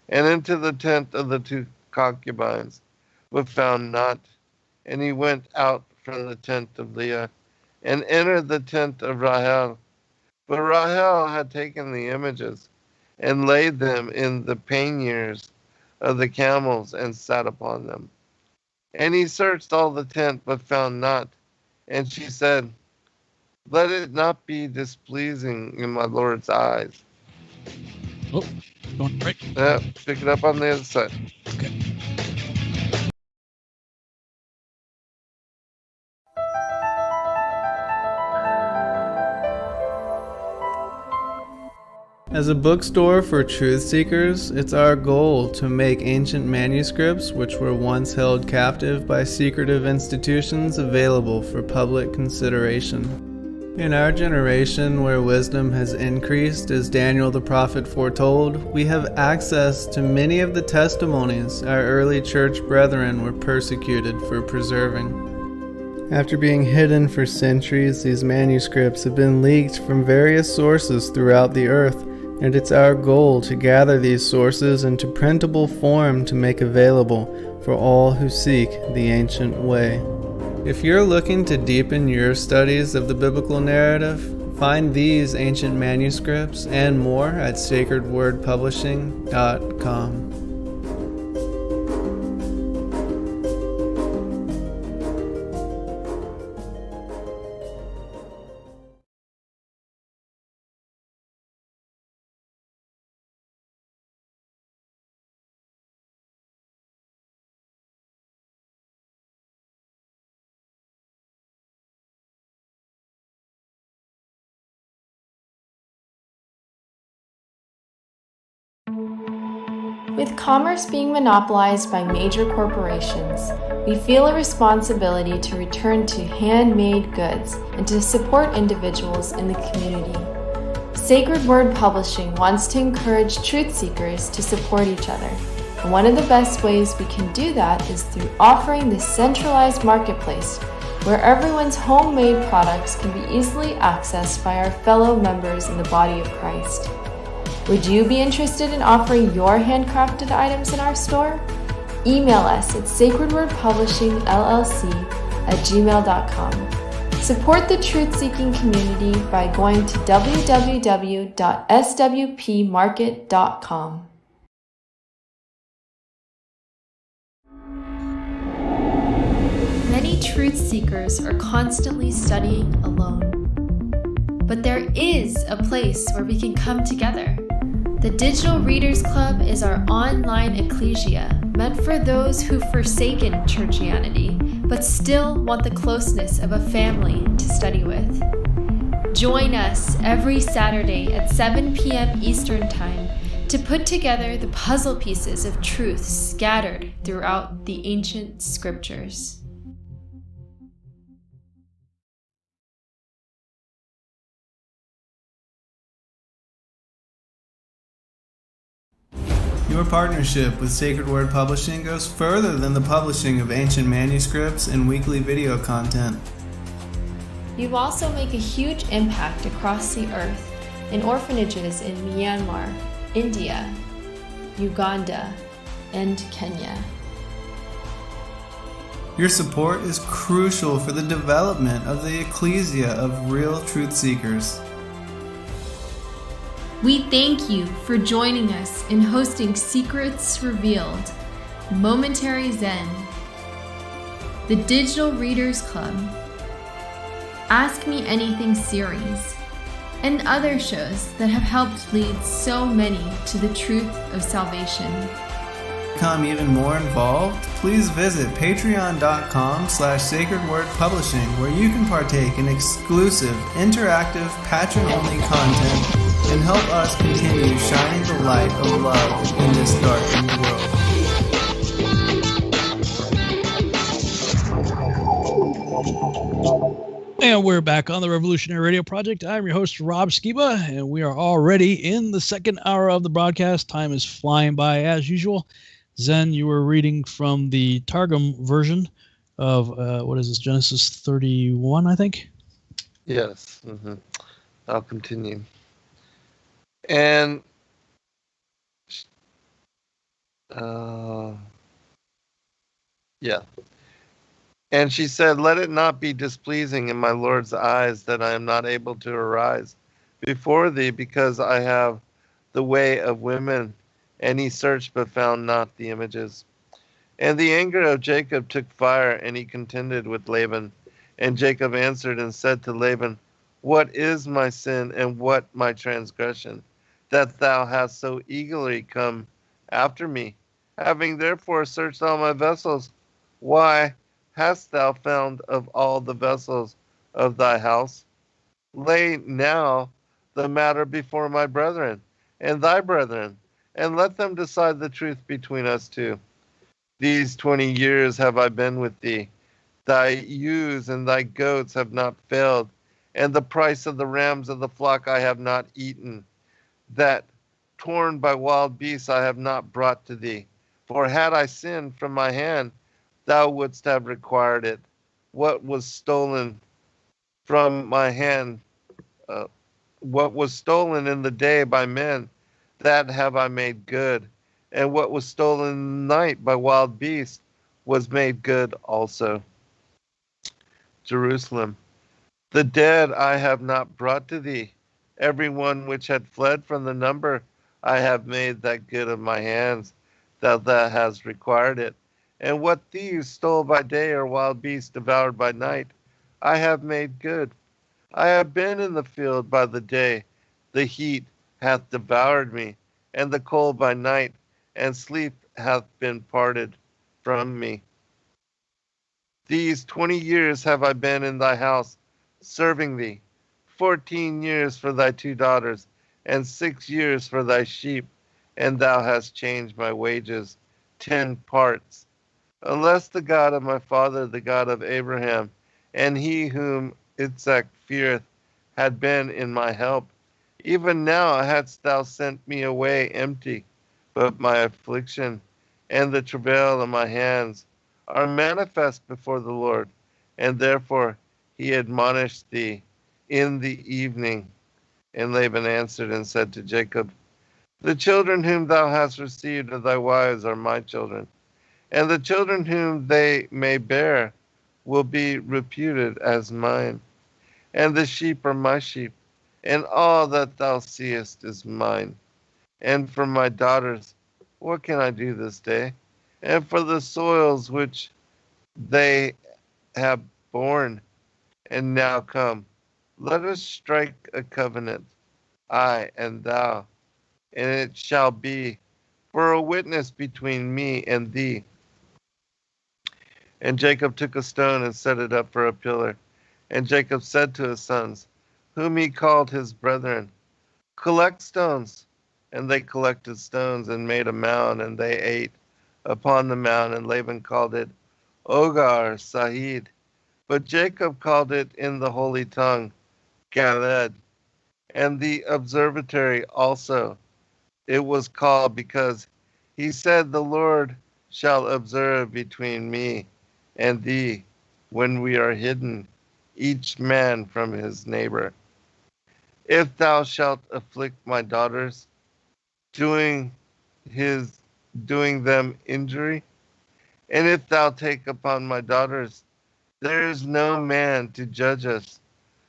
and into the tent of the two concubines, but found not. And he went out from the tent of Leah, and entered the tent of Rahel. But Rahel had taken the images, and laid them in the panniers of the camels, and sat upon them. And he searched all the tent, but found not. And she said, let it not be displeasing in my Lord's eyes. Oh, going to break. Yeah, pick it up on the other side. Okay. As a bookstore for truth seekers, it's our goal to make ancient manuscripts which were once held captive by secretive institutions available for public consideration. In our generation, where wisdom has increased as Daniel the prophet foretold, we have access to many of the testimonies our early church brethren were persecuted for preserving. After being hidden for centuries, these manuscripts have been leaked from various sources throughout the earth, and it's our goal to gather these sources into printable form to make available for all who seek the ancient way. If you're looking to deepen your studies of the biblical narrative, find these ancient manuscripts and more at sacredwordpublishing.com. With commerce being monopolized by major corporations, we feel a responsibility to return to handmade goods and to support individuals in the community. Sacred Word Publishing wants to encourage truth seekers to support each other, and one of the best ways we can do that is through offering this centralized marketplace where everyone's homemade products can be easily accessed by our fellow members in the body of Christ. Would you be interested in offering your handcrafted items in our store? Email us at sacredwordpublishingllc@gmail.com. Support the truth-seeking community by going to www.swpmarket.com. Many truth seekers are constantly studying alone. But there is a place where we can come together. The Digital Readers Club is our online ecclesia meant for those who've forsaken churchianity but still want the closeness of a family to study with. Join us every Saturday at 7 p.m. Eastern Time to put together the puzzle pieces of truth scattered throughout the ancient scriptures. Your partnership with Sacred Word Publishing goes further than the publishing of ancient manuscripts and weekly video content. You also make a huge impact across the earth in orphanages in Myanmar, India, Uganda, and Kenya. Your support is crucial for the development of the ecclesia of real truth seekers. We thank you for joining us in hosting Secrets Revealed, Momentary Zen, the Digital Readers Club, Ask Me Anything series, and other shows that have helped lead so many to the truth of salvation. To become even more involved, please visit patreon.com/sacredwordpublishing, where you can partake in exclusive, interactive, patron-only content and help us continue shining the light of love in this darkened world. And we're back on the Revolutionary Radio Project. I'm your host, Rob Skiba, and we are already in the second hour of the broadcast. Time is flying by as usual. Zen, you were reading from the Targum version of, what is this, Genesis 31, I think? Yes. I'll continue. And yeah. And she said, "Let it not be displeasing in my Lord's eyes that I am not able to arise before thee, because I have the way of women." And he searched but found not the images. And the anger of Jacob took fire, and he contended with Laban. And Jacob answered and said to Laban, "What is my sin and what my transgression, that thou hast so eagerly come after me? Having therefore searched all my vessels, why hast thou found of all the vessels of thy house? Lay now the matter before my brethren and thy brethren, and let them decide the truth between us two. These 20 years have I been with thee. Thy ewes and thy goats have not failed, and the price of the rams of the flock I have not eaten. That torn by wild beasts I have not brought to thee. For had I sinned from my hand, thou wouldst have required it. What was stolen from my hand, what was stolen in the day by men, that have I made good. And what was stolen in the night by wild beasts was made good also. Jerusalem. The dead I have not brought to thee. Every one which had fled from the number, I have made that good of my hands, that thou hast required it. And what thieves stole by day or wild beasts devoured by night, I have made good. I have been in the field by the day, the heat hath devoured me, and the cold by night, and sleep hath been parted from me. These 20 years have I been in thy house, serving thee, 14 years for thy 2 daughters, and 6 years for thy sheep, and thou hast changed my wages 10 parts. Unless the God of my father, the God of Abraham, and he whom Isaac feareth, had been in my help, even now hadst thou sent me away empty. But my affliction and the travail of my hands are manifest before the Lord, and therefore he admonished thee in the evening. And Laban answered and said to Jacob, The children whom thou hast received of thy wives are my children, and the children whom they may bear will be reputed as mine. And the sheep are my sheep, and all that thou seest is mine. And for my daughters, what can I do this day? And for the soils which they have borne, and now come, let us strike a covenant, I and thou, and it shall be for a witness between me and thee. And Jacob took a stone and set it up for a pillar. And Jacob said to his sons, whom he called his brethren, Collect stones. And they collected stones and made a mound, and they ate upon the mound. And Laban called it Ogar Sahid. But Jacob called it in the holy tongue Galed. And the observatory also it was called, because he said, The Lord shall observe between me and thee when we are hidden, each man from his neighbor. If thou shalt afflict my daughters, doing them injury, and if thou take upon my daughters, there is no man to judge us.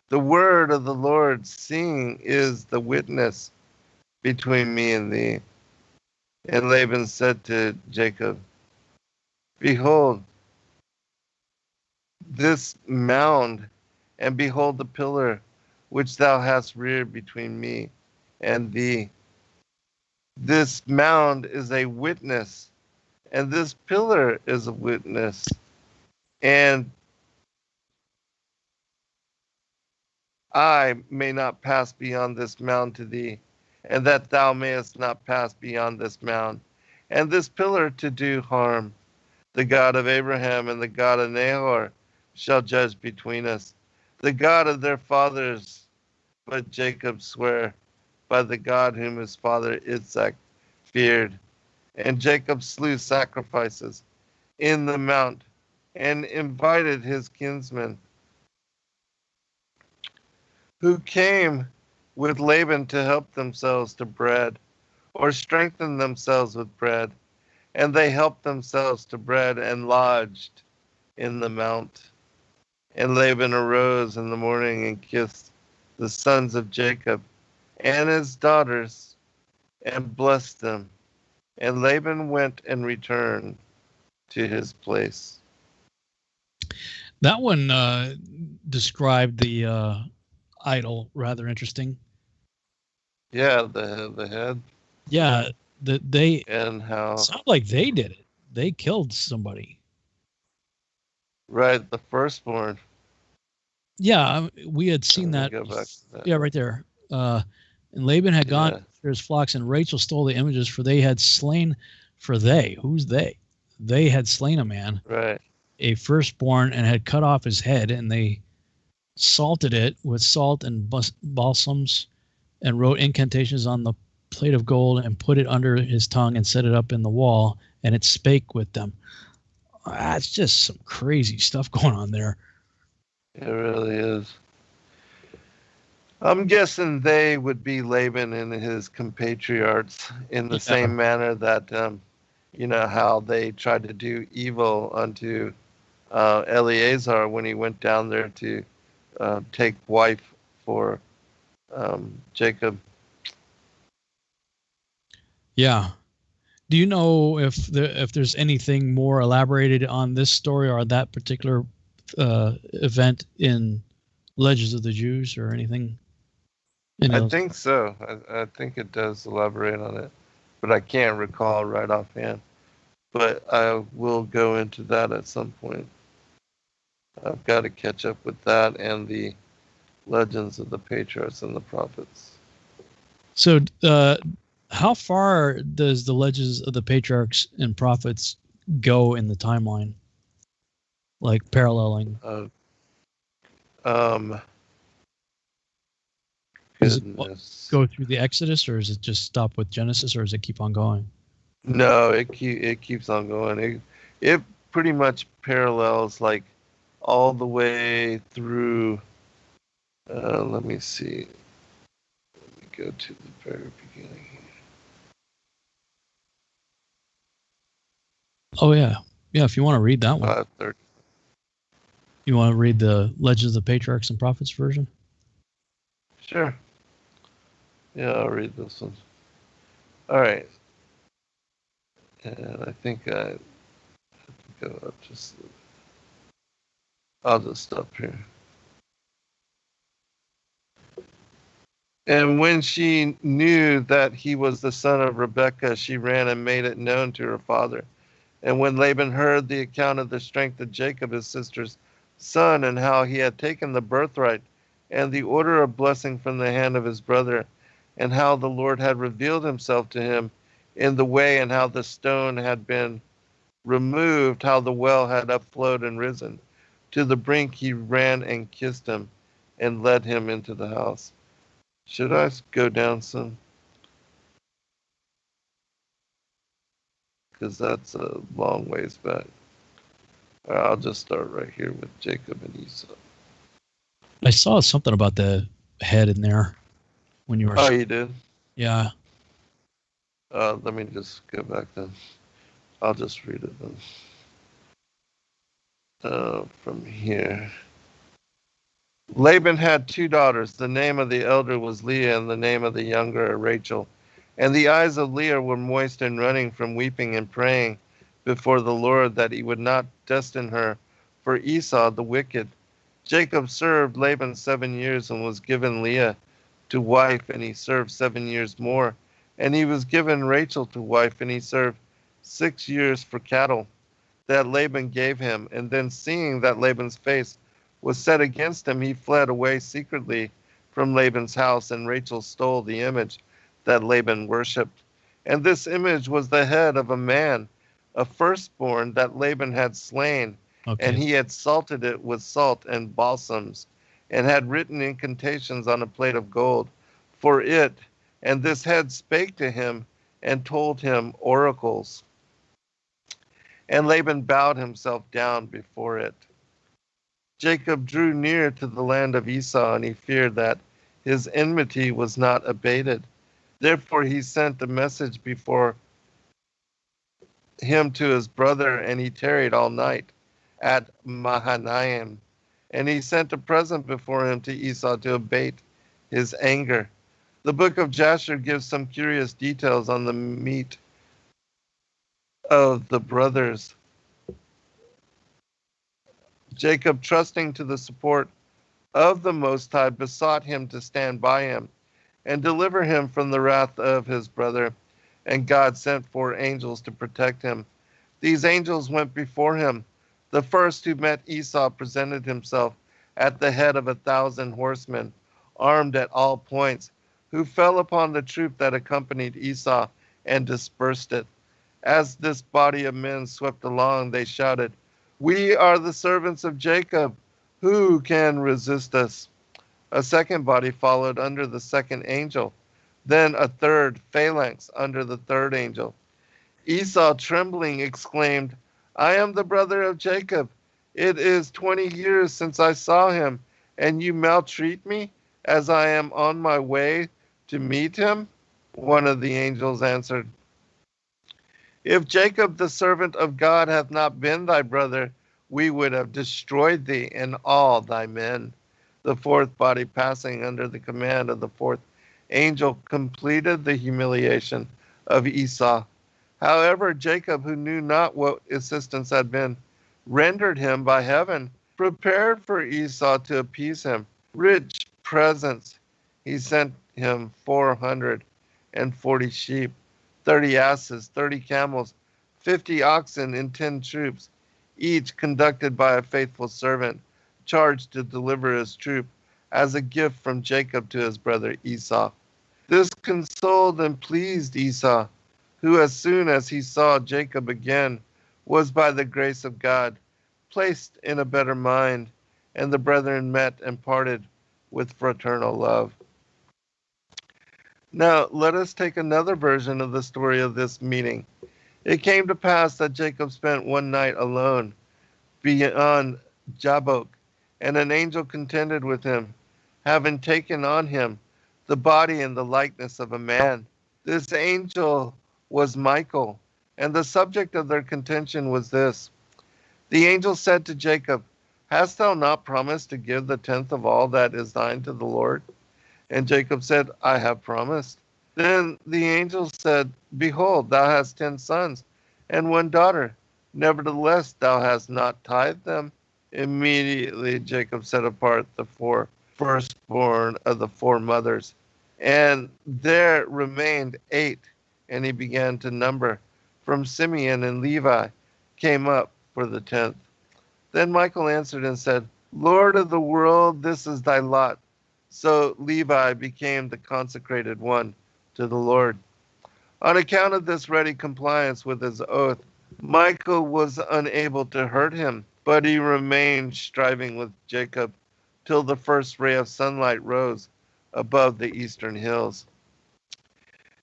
The word of the Lord, seeing, is the witness between me and thee. And Laban said to Jacob, Behold this mound, and behold the pillar which thou hast reared between me and thee. This mound is a witness, and this pillar is a witness. And I may not pass beyond this mound to thee, and that thou mayest not pass beyond this mound, and this pillar to do harm. The God of Abraham and the God of Nahor shall judge between us. The God of their fathers, but Jacob sware, by the God whom his father Isaac feared. And Jacob slew sacrifices in the mount, and invited his kinsmen, who came with Laban to help themselves to bread, or strengthen themselves with bread. And they helped themselves to bread and lodged in the mount. And Laban arose in the morning and kissed the sons of Jacob and his daughters and blessed them. And Laban went and returned to his place. That one described the idol rather interesting. Yeah, the head. Yeah, they and how sound like they did it. They killed somebody. Right, the firstborn. Yeah, we had seen that. Go back to that. Yeah, right there. And Laban had gone after his flocks, and Rachel stole the images, for they had slain. For they, who's they? They had slain a man, right, a firstborn, and had cut off his head, and they salted it with salt and balsams, and wrote incantations on the plate of gold, and put it under his tongue, and set it up in the wall, and it spake with them. That's just some crazy stuff going on there. It really is. I'm guessing they would be Laban and his compatriots in the same manner that, how they tried to do evil unto Eleazar when he went down there to take wife for Jacob. Yeah. Do you know if there's anything more elaborated on this story or that particular event in Legends of the Jews or anything? I think so. I think it does elaborate on it, but I can't recall right offhand. But I will go into that at some point. I've got to catch up with that and the Legends of the Patriarchs and the Prophets. So, how far does the Legends of the Patriarchs and Prophets go in the timeline? Like paralleling? Does it go through the Exodus, or does it just stop with Genesis, or does it keep on going? No, it keeps on going. It pretty much parallels like all the way through. Let me see. Let me go to the very beginning here. Oh yeah. If you want to read that one. 5:30. You want to read the Legends of the Patriarchs and Prophets version? Sure. Yeah, I'll read this one. All right. And I think I have to go up just. I'll just stop here. And when she knew that he was the son of Rebekah, she ran and made it known to her father. And when Laban heard the account of the strength of Jacob, his sister's son, and how he had taken the birthright and the order of blessing from the hand of his brother, and how the Lord had revealed himself to him in the way, and how the stone had been removed, how the well had upflowed and risen to the brink, he ran and kissed him and led him into the house. Should I go down some? Because that's a long ways back. I'll just start right here with Jacob and Esau. I saw something about the head in there when you were. Oh, you did? Yeah. Let me just go back then. I'll just read it then. From here. Laban had 2 daughters. The name of the elder was Leah, and the name of the younger Rachel. And the eyes of Leah were moist and running from weeping and praying before the Lord that he would not destine her for Esau the wicked. Jacob served Laban 7 years and was given Leah to wife, and he served 7 years more. And he was given Rachel to wife, and he served 6 years for cattle that Laban gave him. And then seeing that Laban's face was set against him, he fled away secretly from Laban's house, and Rachel stole the image that Laban worshipped. And this image was the head of a man, a firstborn that Laban had slain, and Okay. he had salted it with salt and balsams, and had written incantations on a plate of gold for it. And this head spake to him and told him oracles. And Laban bowed himself down before it. Jacob drew near to the land of Esau, and he feared that his enmity was not abated. Therefore he sent a message before him to his brother, and he tarried all night at Mahanaim. And he sent a present before him to Esau to abate his anger. The book of Jasher gives some curious details on the meet of the brothers. Jacob, trusting to the support of the Most High, besought him to stand by him and deliver him from the wrath of his brother. And God sent 4 angels to protect him. These angels went before him. The first who met Esau presented himself at the head of 1,000 horsemen, armed at all points, who fell upon the troop that accompanied Esau and dispersed it. As this body of men swept along, they shouted, "We are the servants of Jacob. Who can resist us?" A second body followed under the second angel, then a third phalanx under the third angel. Esau, trembling, exclaimed, "I am the brother of Jacob. It is 20 years since I saw him, and you maltreat me as I am on my way to meet him?" One of the angels answered, "If Jacob the servant of God hath not been thy brother, we would have destroyed thee and all thy men." The fourth body, passing under the command of the fourth angel, completed the humiliation of Esau. However, Jacob, who knew not what assistance had been rendered him by heaven, prepared for Esau to appease him. Rich presents he sent him: 440 sheep, 30 asses, 30 camels, 50 oxen in 10 troops, each conducted by a faithful servant, charged to deliver his troop as a gift from Jacob to his brother Esau. This consoled and pleased Esau, who, as soon as he saw Jacob again, was by the grace of God placed in a better mind, and the brethren met and parted with fraternal love. Now, let us take another version of the story of this meeting. It came to pass that Jacob spent one night alone beyond Jabbok, and an angel contended with him, having taken on him the body and the likeness of a man. This angel was Michael, and the subject of their contention was this. The angel said to Jacob, "Hast thou not promised to give the 10th of all that is thine to the Lord?" And Jacob said, "I have promised." Then the angel said, "Behold, thou hast 10 sons and 1 daughter. Nevertheless, thou hast not tithed them." Immediately Jacob set apart the 4 firstborn of the 4 mothers, and there remained 8, and he began to number. From Simeon and Levi came up for the 10th. Then Michael answered and said, "Lord of the world, this is thy lot." So Levi became the consecrated one to the Lord. On account of this ready compliance with his oath, Michael was unable to hurt him, but he remained striving with Jacob till the first ray of sunlight rose above the eastern hills.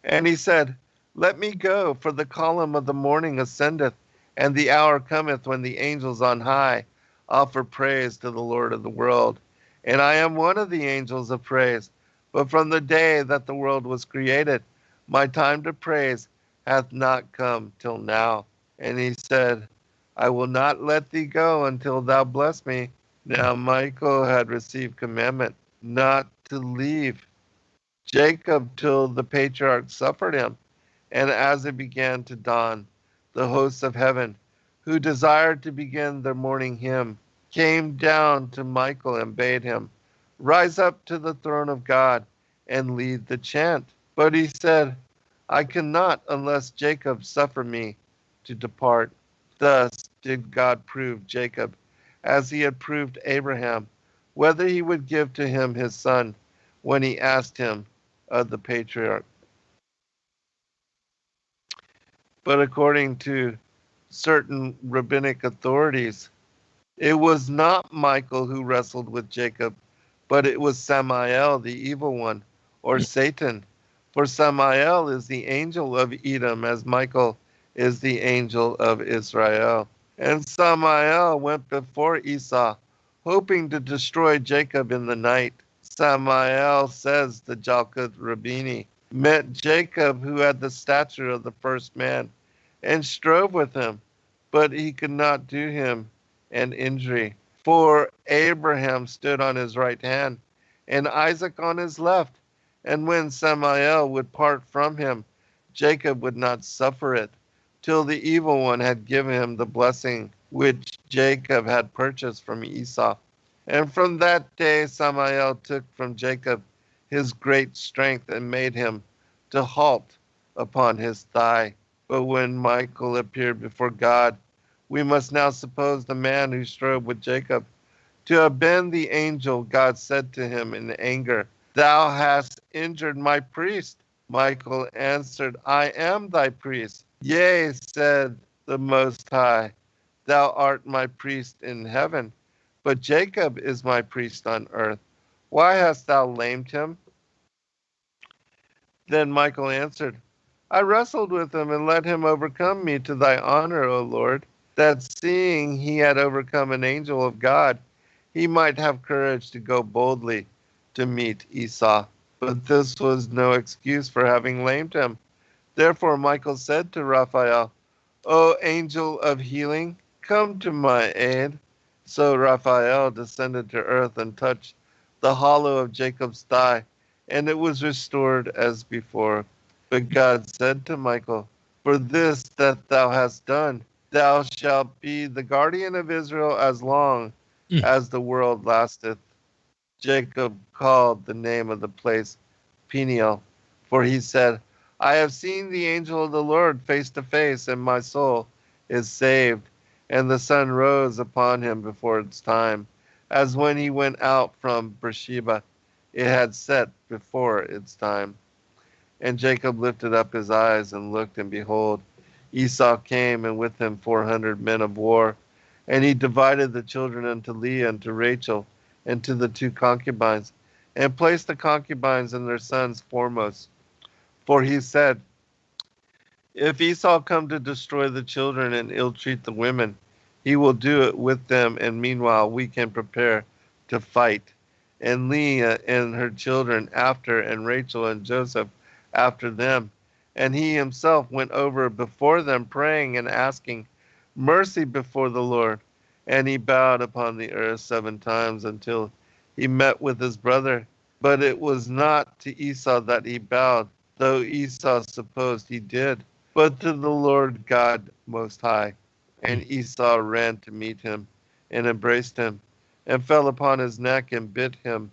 And he said, "Let me go, for the column of the morning ascendeth, and the hour cometh when the angels on high offer praise to the Lord of the world. And I am one of the angels of praise. But from the day that the world was created, my time to praise hath not come till now." And he said, "I will not let thee go until thou bless me." Now Michael had received commandment not to leave Jacob till the patriarchs suffered him. And as it began to dawn, the hosts of heaven, who desired to begin their morning hymn, came down to Michael and bade him rise up to the throne of God and lead the chant. But he said, "I cannot unless Jacob suffer me to depart." Thus did God prove Jacob, as he had proved Abraham, whether he would give to him his son when he asked him of the patriarch. But according to certain rabbinic authorities, it was not Michael who wrestled with Jacob, but it was Samael, the evil one, or Satan. For Samael is the angel of Edom, as Michael is the angel of Israel. And Samael went before Esau, hoping to destroy Jacob in the night. Samael, says the Jalkut Rabbini, met Jacob, who had the stature of the first man, and strove with him, but he could not do him an injury. For Abraham stood on his right hand, and Isaac on his left. And when Samael would part from him, Jacob would not suffer it, till the evil one had given him the blessing which Jacob had purchased from Esau. And from that day Samael took from Jacob his great strength and made him to halt upon his thigh. But when Michael appeared before God, we must now suppose the man who strove with Jacob to have been the angel. God said to him in anger, "Thou hast injured my priest." Michael answered, "I am thy priest." "Yea," said the Most High, "thou art my priest in heaven, but Jacob is my priest on earth. Why hast thou lamed him?" Then Michael answered, "I wrestled with him and let him overcome me to thy honor, O Lord, that seeing he had overcome an angel of God, he might have courage to go boldly to meet Esau." But this was no excuse for having lamed him. Therefore Michael said to Raphael, "O angel of healing, come to my aid." So Raphael descended to earth and touched the hollow of Jacob's thigh, and it was restored as before. But God said to Michael, "For this that thou hast done, thou shalt be the guardian of Israel as long as the world lasteth." Jacob called the name of the place Peniel, for he said, "I have seen the angel of the Lord face to face, and my soul is saved." And the sun rose upon him before its time, as when he went out from Beersheba. It had set before its time. And Jacob lifted up his eyes and looked, and behold, Esau came, and with him 400 men of war. And he divided the children unto Leah and to Rachel and to the 2 concubines, and placed the concubines and their sons foremost. For he said, "If Esau come to destroy the children and ill-treat the women, he will do it with them, and meanwhile we can prepare to fight." And Leah and her children after, and Rachel and Joseph after them. And he himself went over before them, praying and asking mercy before the Lord. And he bowed upon the earth 7 times until he met with his brother. But it was not to Esau that he bowed, though Esau supposed he did, but to the Lord God Most High. And Esau ran to meet him and embraced him and fell upon his neck and bit him.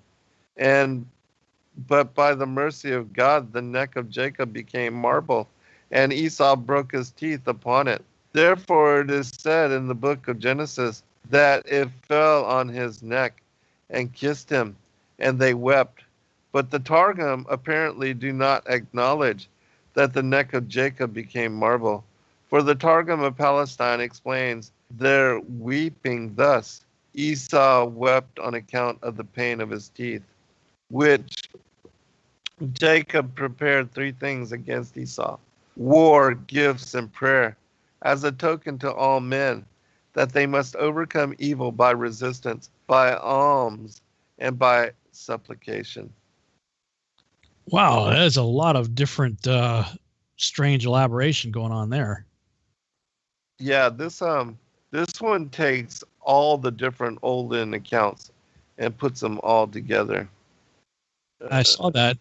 But by the mercy of God, the neck of Jacob became marble, and Esau broke his teeth upon it. Therefore it is said in the book of Genesis that it fell on his neck and kissed him, and they wept. But the Targum apparently do not acknowledge that the neck of Jacob became marble. For the Targum of Palestine explains their weeping thus: Esau wept on account of the pain of his teeth, which Jacob prepared 3 things against Esau: war, gifts, and prayer, as a token to all men that they must overcome evil by resistance, by alms, and by supplication. Wow, there's a lot of different strange elaboration going on there. Yeah, this one takes all the different olden accounts and puts them all together. I saw that.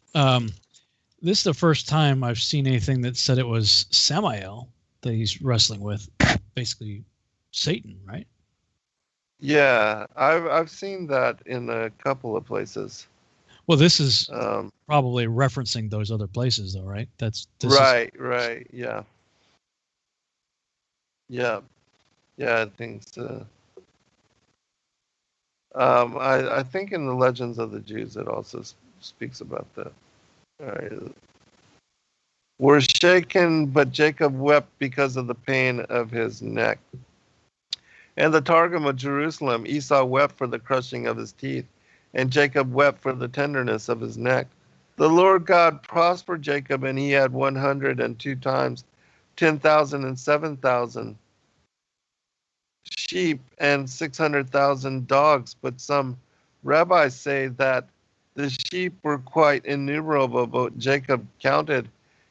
This is the first time I've seen anything that said it was Samael that he's wrestling with, basically Satan, right? Yeah, I've seen that in a couple of places. Well, this is probably referencing those other places, though, right? Right, yeah. I think so. I think in the Legends of the Jews it also speaks about that. All right. were shaken, but Jacob wept because of the pain of his neck. And the Targum of Jerusalem, Esau wept for the crushing of his teeth, and Jacob wept for the tenderness of his neck. The Lord God prospered Jacob, and he had 102 times 10,000 and 7,000 sheep and 600,000 dogs. But some rabbis say that the sheep were quite innumerable, but Jacob counted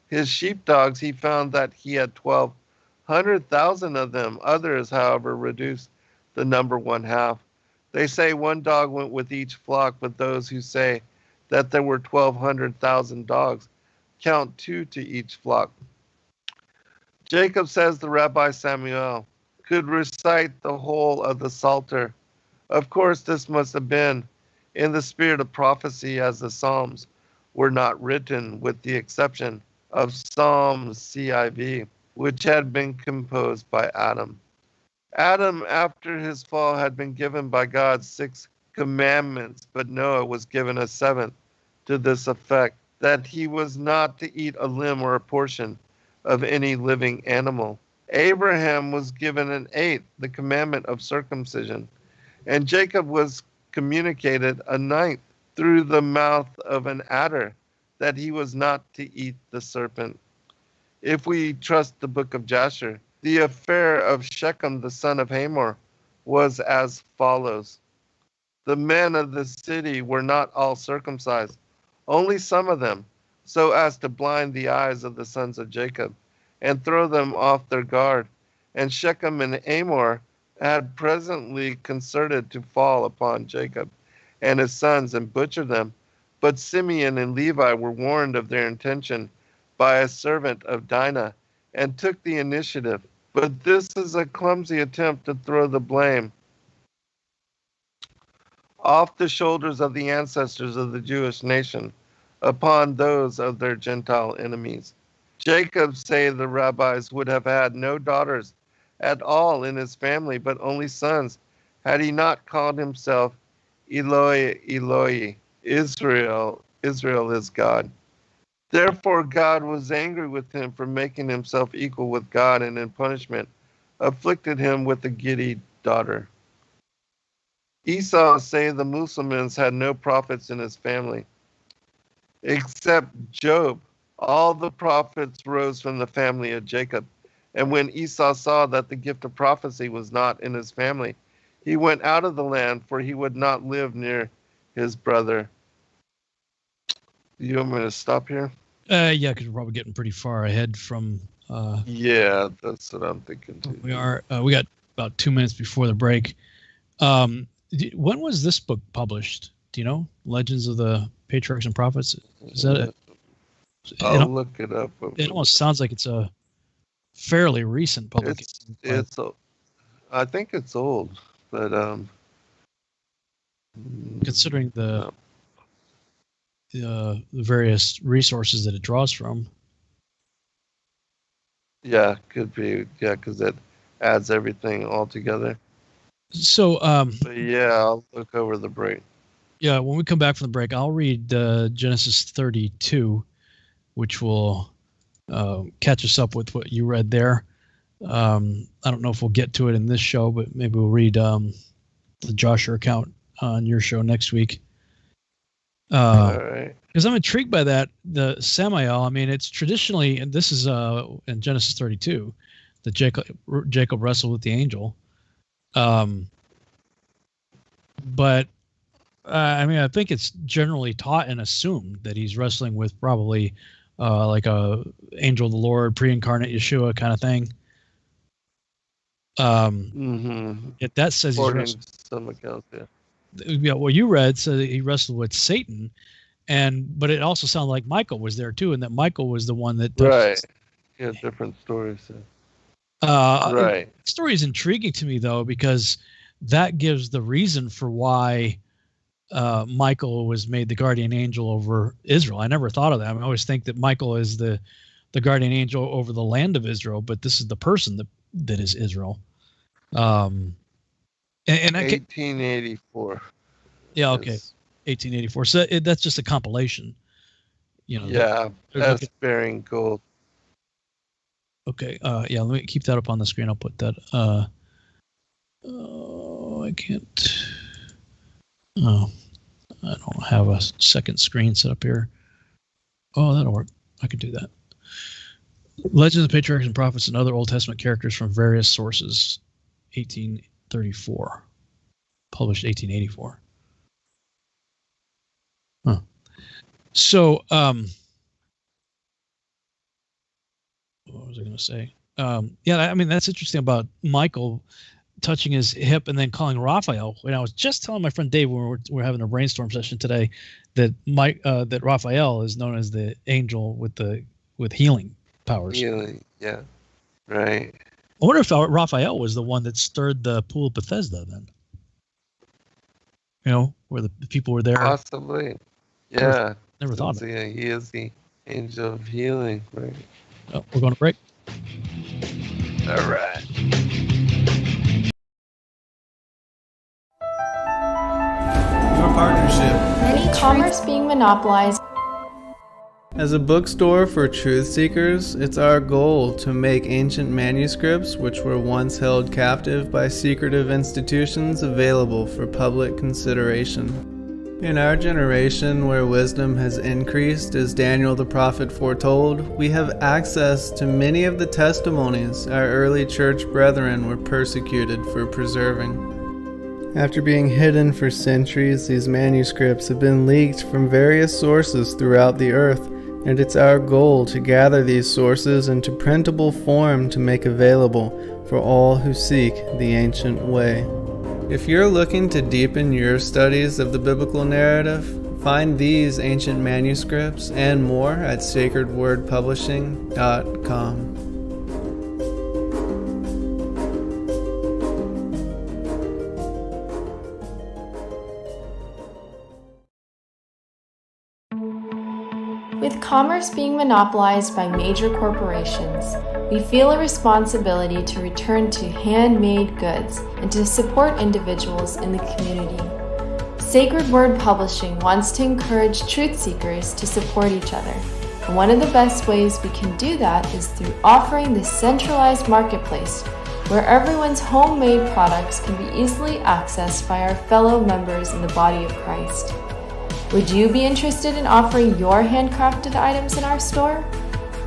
his sheepdogs. He found that he had 1,200,000 of them. Others, however, reduced the number one half. They say one dog went with each flock, but those who say that there were 1,200,000 dogs count 2 to each flock. Jacob, says the Rabbi Samuel, could recite the whole of the Psalter. Of course, this must have been in the spirit of prophecy, as the Psalms were not written, with the exception of Psalm CIV, which had been composed by Adam. Adam, after his fall, had been given by God 6 commandments, but Noah was given a 7th, to this effect, that he was not to eat a limb or a portion of any living animal. Abraham was given an 8th, the commandment of circumcision, and Jacob was communicated a 9th through the mouth of an adder, that he was not to eat the serpent. If we trust the book of Jasher, the affair of Shechem, the son of Hamor, was as follows. The men of the city were not all circumcised, only some of them, so as to blind the eyes of the sons of Jacob, and throw them off their guard. And Shechem and Hamor had presently concerted to fall upon Jacob and his sons and butcher them. But Simeon and Levi were warned of their intention by a servant of Dinah, and took the initiative. But this is a clumsy attempt to throw the blame off the shoulders of the ancestors of the Jewish nation upon those of their Gentile enemies. Jacob, say the rabbis, would have had no daughters at all in his family, but only sons, had he not called himself Eloi, Eloi, Israel, Israel is God. Therefore God was angry with him for making himself equal with God, and in punishment afflicted him with a giddy daughter. Esau, say the Muslims, had no prophets in his family, except Job. All the prophets rose from the family of Jacob. And when Esau saw that the gift of prophecy was not in his family, he went out of the land, for he would not live near his brother. You want me to stop here? Yeah, because we're probably getting pretty far ahead from. Yeah, that's what I'm thinking too. We are. We got about 2 minutes before the break. When was this book published? Do you know? Legends of the Patriarchs and Prophets. Is that it? I'll look it up. It almost sounds like it's a fairly recent publication. It's I think it's old, but considering the various resources that it draws from. Yeah, could be. Yeah, because it adds everything all together. So, but yeah, I'll look over the break. Yeah, when we come back from the break, I'll read Genesis 32, which will catch us up with what you read there. I don't know if we'll get to it in this show, but maybe we'll read the Joshua account on your show next week. All right. Because I'm intrigued by that, the Samael. I mean, it's traditionally, and this is in Genesis 32, that Jacob wrestled with the angel. But I mean, I think it's generally taught and assumed that he's wrestling with probably like a angel of the Lord, pre-incarnate Yeshua kind of thing. That says he's wrestling. Some accounts, yeah. Yeah, what you read said that he wrestled with Satan, but it also sounded like Michael was there too, and that Michael was the one that right. Yeah, different stories. Right. The story is intriguing to me though, because that gives the reason for why Michael was made the guardian angel over Israel. I never thought of that. I always think that Michael is the guardian angel over the land of Israel, but this is the person that is Israel. And 1884. Yeah, okay. 1884. So that's just a compilation. You know. Yeah, that's bearing gold. Okay. Yeah. Let me keep that up on the screen. I'll put that. Oh, I can't. Oh, I don't have a second screen set up here. Oh, that'll work. I could do that. Legends of Patriarchs and Prophets and Other Old Testament Characters from Various Sources, 1834. Published 1884. Huh. So, what was I going to say? Yeah, I mean, that's interesting about Michael touching his hip and then calling Raphael. And I was just telling my friend Dave when we're having a brainstorm session today that that Raphael is known as the angel with healing powers. Healing, yeah, right. I wonder if Raphael was the one that stirred the pool of Bethesda then. You know, where the people were there. Possibly, yeah. Never thought of it. Yeah, he is the angel of healing, right? Oh, we're going to break. All right. Your partnership. Many commerce being monopolized. As a bookstore for truth seekers, it's our goal to make ancient manuscripts which were once held captive by secretive institutions available for public consideration. In our generation, where wisdom has increased as Daniel the prophet foretold, we have access to many of the testimonies our early church brethren were persecuted for preserving. After being hidden for centuries, these manuscripts have been leaked from various sources throughout the earth, and it's our goal to gather these sources into printable form to make available for all who seek the ancient way. If you're looking to deepen your studies of the biblical narrative, find these ancient manuscripts and more at sacredwordpublishing.com. With commerce being monopolized by major corporations, we feel a responsibility to return to handmade goods and to support individuals in the community. Sacred Word Publishing wants to encourage truth seekers to support each other. And one of the best ways we can do that is through offering this centralized marketplace where everyone's homemade products can be easily accessed by our fellow members in the body of Christ. Would you be interested in offering your handcrafted items in our store?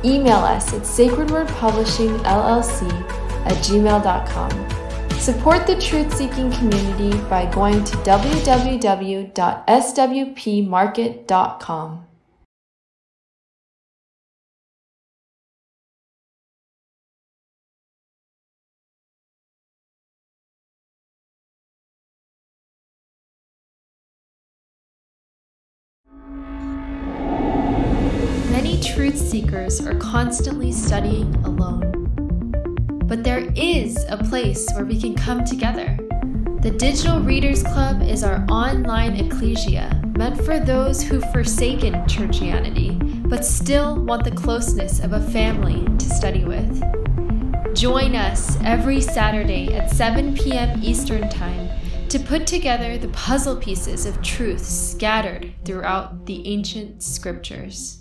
Email us at sacredwordpublishingllc@gmail.com. Support the truth-seeking community by going to www.swpmarket.com. Many truth seekers are constantly studying alone. But there is a place where we can come together. The Digital Readers Club is our online ecclesia meant for those who've forsaken churchianity but still want the closeness of a family to study with. Join us every Saturday at 7 p.m. Eastern Time to put together the puzzle pieces of truth scattered throughout the ancient scriptures.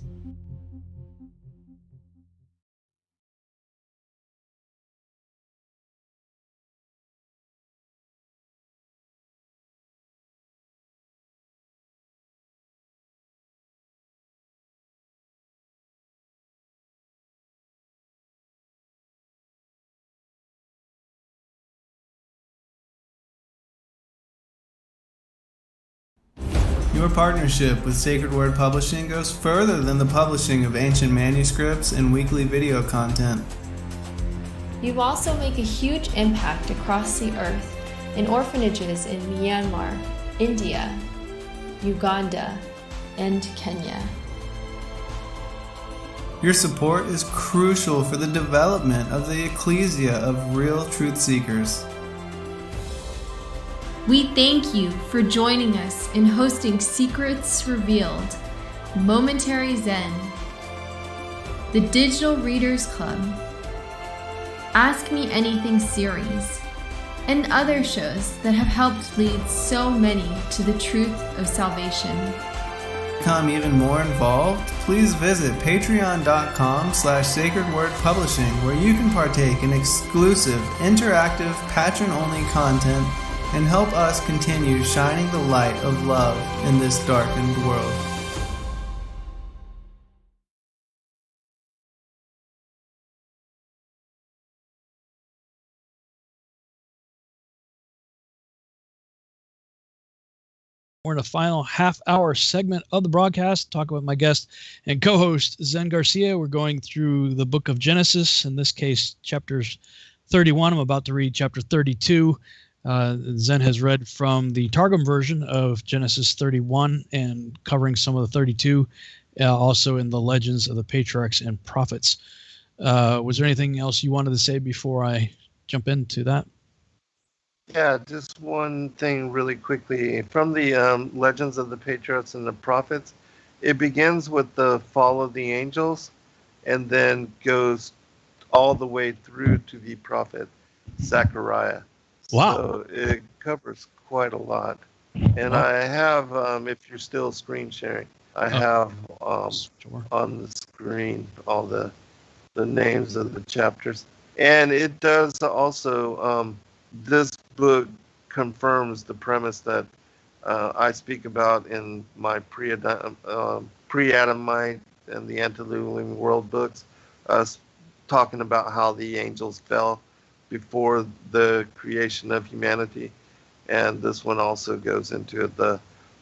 Your partnership with Sacred Word Publishing goes further than the publishing of ancient manuscripts and weekly video content. You also make a huge impact across the earth in orphanages in Myanmar, India, Uganda, and Kenya. Your support is crucial for the development of the ecclesia of real truth seekers. We thank you for joining us in hosting Secrets Revealed, Momentary Zen, the Digital Readers Club, Ask Me Anything series, and other shows that have helped lead so many to the truth of salvation. become even more involved, please visit patreon.com/sacredwordpublishing, where you can partake in exclusive, interactive, patron-only content and help us continue shining the light of love in this darkened world. We're in the final half-hour segment of the broadcast. Talk about my guest and co-host, Zen Garcia. We're going through the book of Genesis, in this case, chapters 31. I'm about to read chapter 32. Zen has read from the Targum version of Genesis 31 and covering some of the 32, also in the legends of the patriarchs and prophets. Was there anything else you wanted to say before I jump into that? Yeah, just one thing really quickly. From the Legends of the Patriarchs and the Prophets, it begins with the fall of the angels and then goes all the way through to the prophet Zechariah. Wow. So it covers quite a lot. And Wow. I have, if you're still screen sharing, I have Sure. on the screen all the names of the chapters. And it does also, this book confirms the premise that I speak about in my pre-Adamite and the Antediluvian world books, talking about how the angels fell before the creation of humanity. And this one also goes into the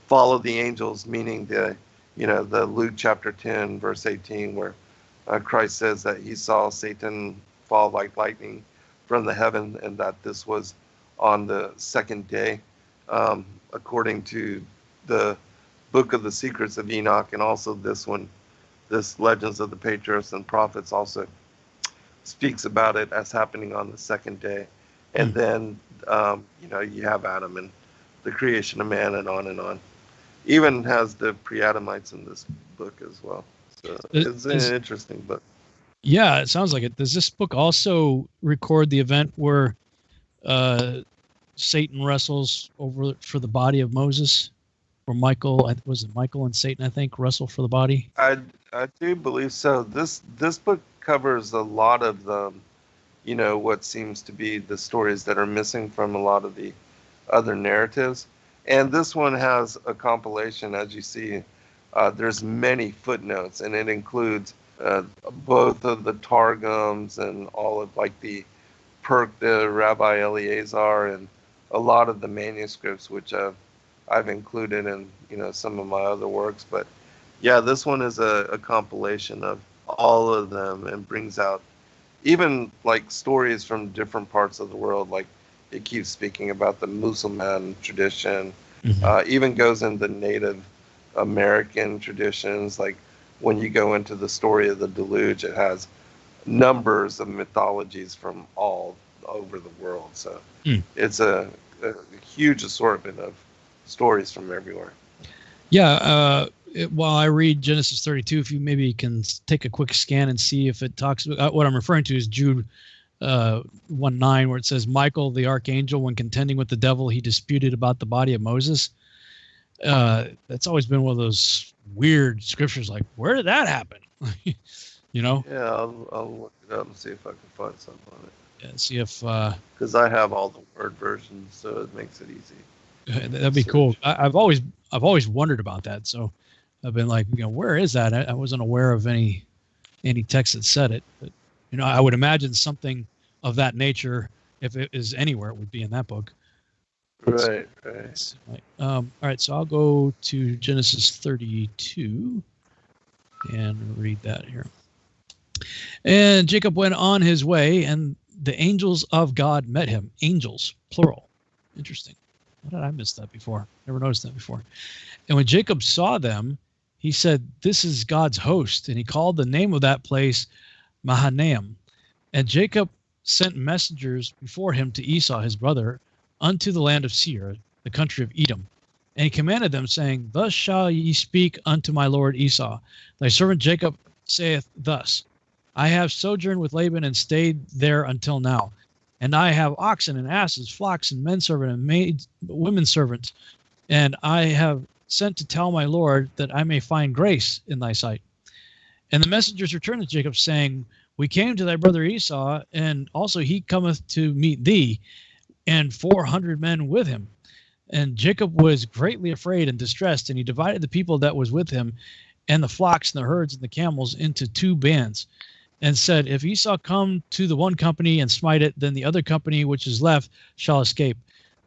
fall of the angels, meaning the Luke chapter 10, verse 18, where Christ says that he saw Satan fall like lightning from the heaven, and that this was on the second day, according to the book of the secrets of Enoch, and also this Legends of the Patriarchs and Prophets also speaks about it as happening on the second day. And then, you have Adam and the creation of man and on and on. Even has the pre-Adamites in this book as well. So it's an interesting book. Yeah, it sounds like it. Does this book also record the event where Satan wrestles over for the body of Moses? Or Michael and Satan, I think, wrestle for the body? I do believe so. This book covers a lot of the, what seems to be the stories that are missing from a lot of the other narratives. And this one has a compilation, as you see. There's many footnotes, and it includes both of the Targums and all of the Rabbi Eleazar, and a lot of the manuscripts, which I've included in some of my other works. But yeah, this one is a compilation of all of them and brings out even stories from different parts of the world. Like it keeps speaking about the Muslim tradition, even goes into Native American traditions. Like when you go into the story of the deluge, it has numbers of mythologies from all over the world. So it's a huge assortment of stories from everywhere. Yeah. While I read Genesis 32, if you maybe can take a quick scan and see if it talks about what I'm referring to is Jude 1:9, where it says, Michael, the archangel, when contending with the devil, he disputed about the body of Moses. That's always been one of those weird scriptures. Like, where did that happen? Yeah, I'll look it up and see if I can find something on it. Yeah, see if because I have all the Word versions, so it makes it easy. That'd be cool. I've always wondered about that. So I've been like, where is that? I wasn't aware of any text that said it, but I would imagine something of that nature, if it is anywhere, it would be in that book. Right. All right, so I'll go to Genesis 32 and read that here. And Jacob went on his way, and the angels of God met him. Angels, plural. Interesting. How did I miss that before? Never noticed that before. And when Jacob saw them, he said, "This is God's host." And he called the name of that place Mahanaim. And Jacob sent messengers before him to Esau, his brother, unto the land of Seir, the country of Edom. And he commanded them, saying, "Thus shall ye speak unto my lord Esau. Thy servant Jacob saith thus, I have sojourned with Laban and stayed there until now. And I have oxen and asses, flocks and men servant and maids, women servants. And I have sent to tell my Lord that I may find grace in thy sight. And the messengers returned to Jacob, saying, we came to thy brother Esau, and also he cometh to meet thee, and 400 men with him. And Jacob was greatly afraid and distressed, and he divided the people that was with him, and the flocks and the herds and the camels into 2 bands, and said, if Esau come to the one company and smite it, then the other company which is left shall escape.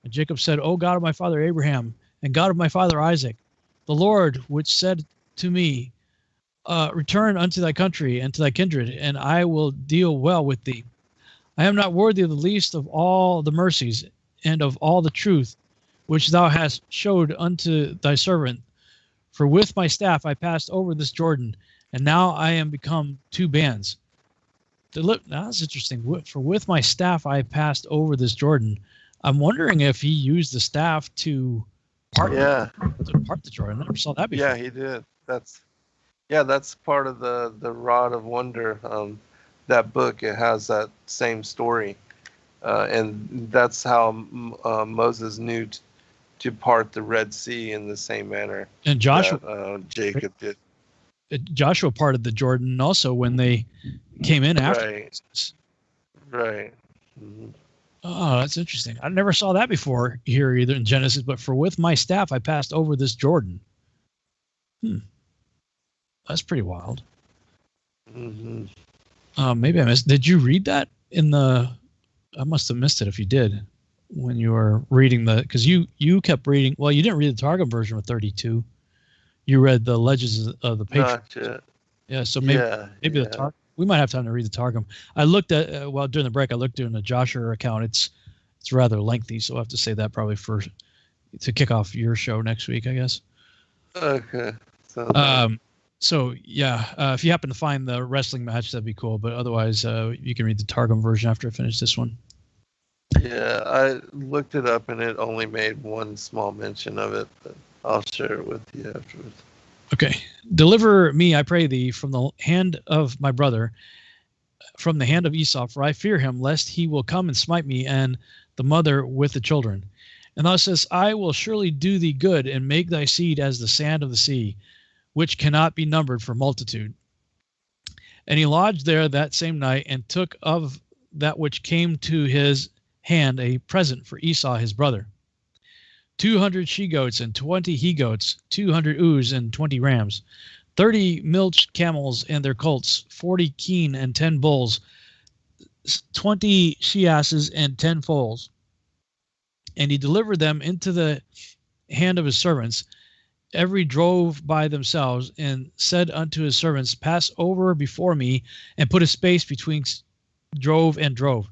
And Jacob said, O God of my father Abraham, and God of my father Isaac, the Lord which said to me, return unto thy country and to thy kindred, and I will deal well with thee. I am not worthy of the least of all the mercies and of all the truth which thou hast showed unto thy servant. For with my staff I passed over this Jordan, and now I am become 2 bands. Now that's interesting. For with my staff I passed over this Jordan. I'm wondering if he used the staff to part the Jordan. I never saw that before. Yeah, he did. That's part of the Rod of Wonder. That book, it has that same story, and that's how Moses knew to part the Red Sea in the same manner. And Joshua, that, Jacob did. Joshua parted the Jordan also when they came in after. Right. Mm-hmm. Oh, that's interesting. I never saw that before here either in Genesis. But for with my staff I passed over this Jordan. That's pretty wild. Mm-hmm. Maybe I missed. Did you read that in the? I must have missed it if you did when you were reading because you kept reading. Well, you didn't read the Targum version with 32. You read the Legends of the Patriarch. Not yet. Yeah, so maybe the Targum. We might have time to read the Targum. I looked at during the break. I looked in the Joshua account. It's rather lengthy, so I will have to say that probably to kick off your show next week, I guess. Okay. So yeah, if you happen to find the wrestling match, that'd be cool. But otherwise, you can read the Targum version after I finish this one. Yeah, I looked it up and it only made one small mention of it, but I'll share it with you afterwards. Okay. Deliver me, I pray thee, from the hand of my brother, from the hand of Esau, for I fear him, lest he will come and smite me and the mother with the children. And thou says, I will surely do thee good and make thy seed as the sand of the sea, which cannot be numbered for multitude. And he lodged there that same night and took of that which came to his hand a present for Esau his brother. 200 she-goats and 20 he-goats, 200 ewes and 20 rams, 30 milch camels and their colts, 40 kine and 10 bulls, 20 she-asses and 10 foals. And he delivered them into the hand of his servants, every drove by themselves, and said unto his servants, pass over before me, and put a space between drove and drove.